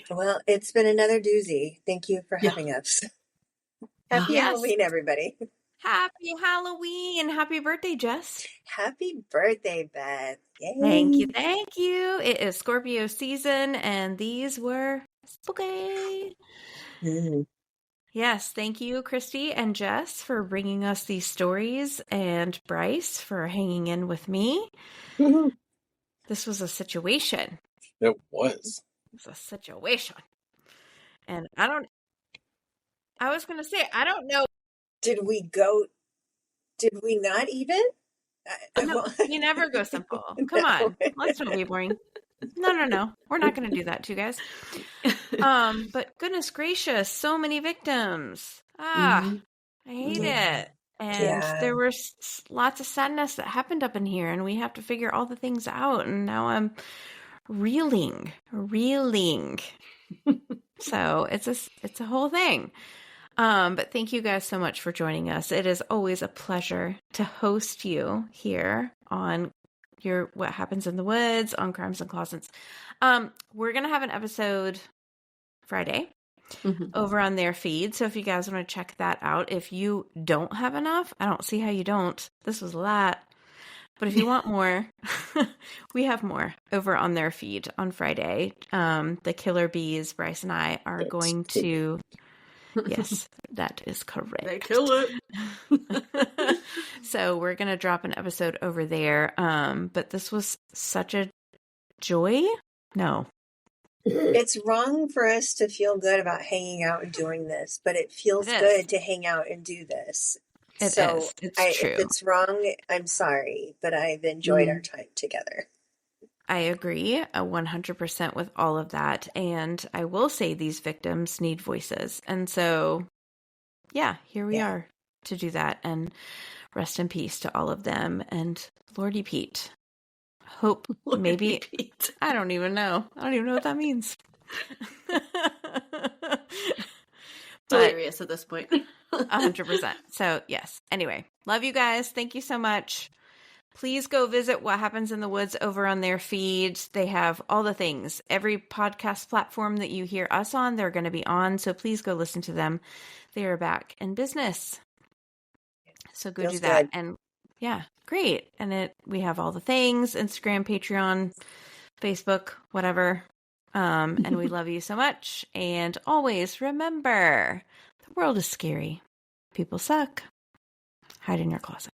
Well, it's been another doozy. Thank you for having us. Happy Halloween, everybody. Happy Halloween. Happy birthday, Jess. Happy birthday, Beth. Yay. Thank you. It is Scorpio season, and these were spooky. Yes, thank you, Cristy and Jess, for bringing us these stories, and Bryce for hanging in with me. This was a situation. It was. It's a situation. And I was going to say, I don't know. Did we not even? No, you never go simple. Come on. Let's not be boring. No. We're not going to do that to you guys. But goodness gracious, so many victims. I hate it. And there were lots of sadness that happened up in here, and we have to figure all the things out. And now I'm reeling. So it's a whole thing. But thank you guys so much for joining us. It is always a pleasure to host you here on your What Happens in the Woods on Crimes and Closets. We're going to have an episode Friday over on their feed. So if you guys want to check that out, if you don't have enough, I don't see how you don't. This was a lot. But if you want more, we have more over on their feed on Friday. The Killer Bees, Bryce and I are going to... Yes, that is correct. They kill it. So we're going to drop an episode over there. But this was such a joy. No. It's wrong for us to feel good about hanging out and doing this, but it feels good to hang out and do this. It's true. If it's wrong, I'm sorry, but I've enjoyed our time together. I agree 100% with all of that. And I will say these victims need voices. And so, yeah, here we are to do that. And rest in peace to all of them. And Lordy Pete. Hope Lordy maybe, Pete. I don't even know. I don't even know what that means. Hilarious at this point. 100%. So, yes. Anyway, love you guys. Thank you so much. Please go visit What Happens in the Woods over on their feed. They have all the things. Every podcast platform that you hear us on, they're going to be on. So please go listen to them. They are back in business. So go do that. Good. And yeah, great. And we have all the things, Instagram, Patreon, Facebook, whatever. And we love you so much. And always remember, the world is scary. People suck. Hide in your closet.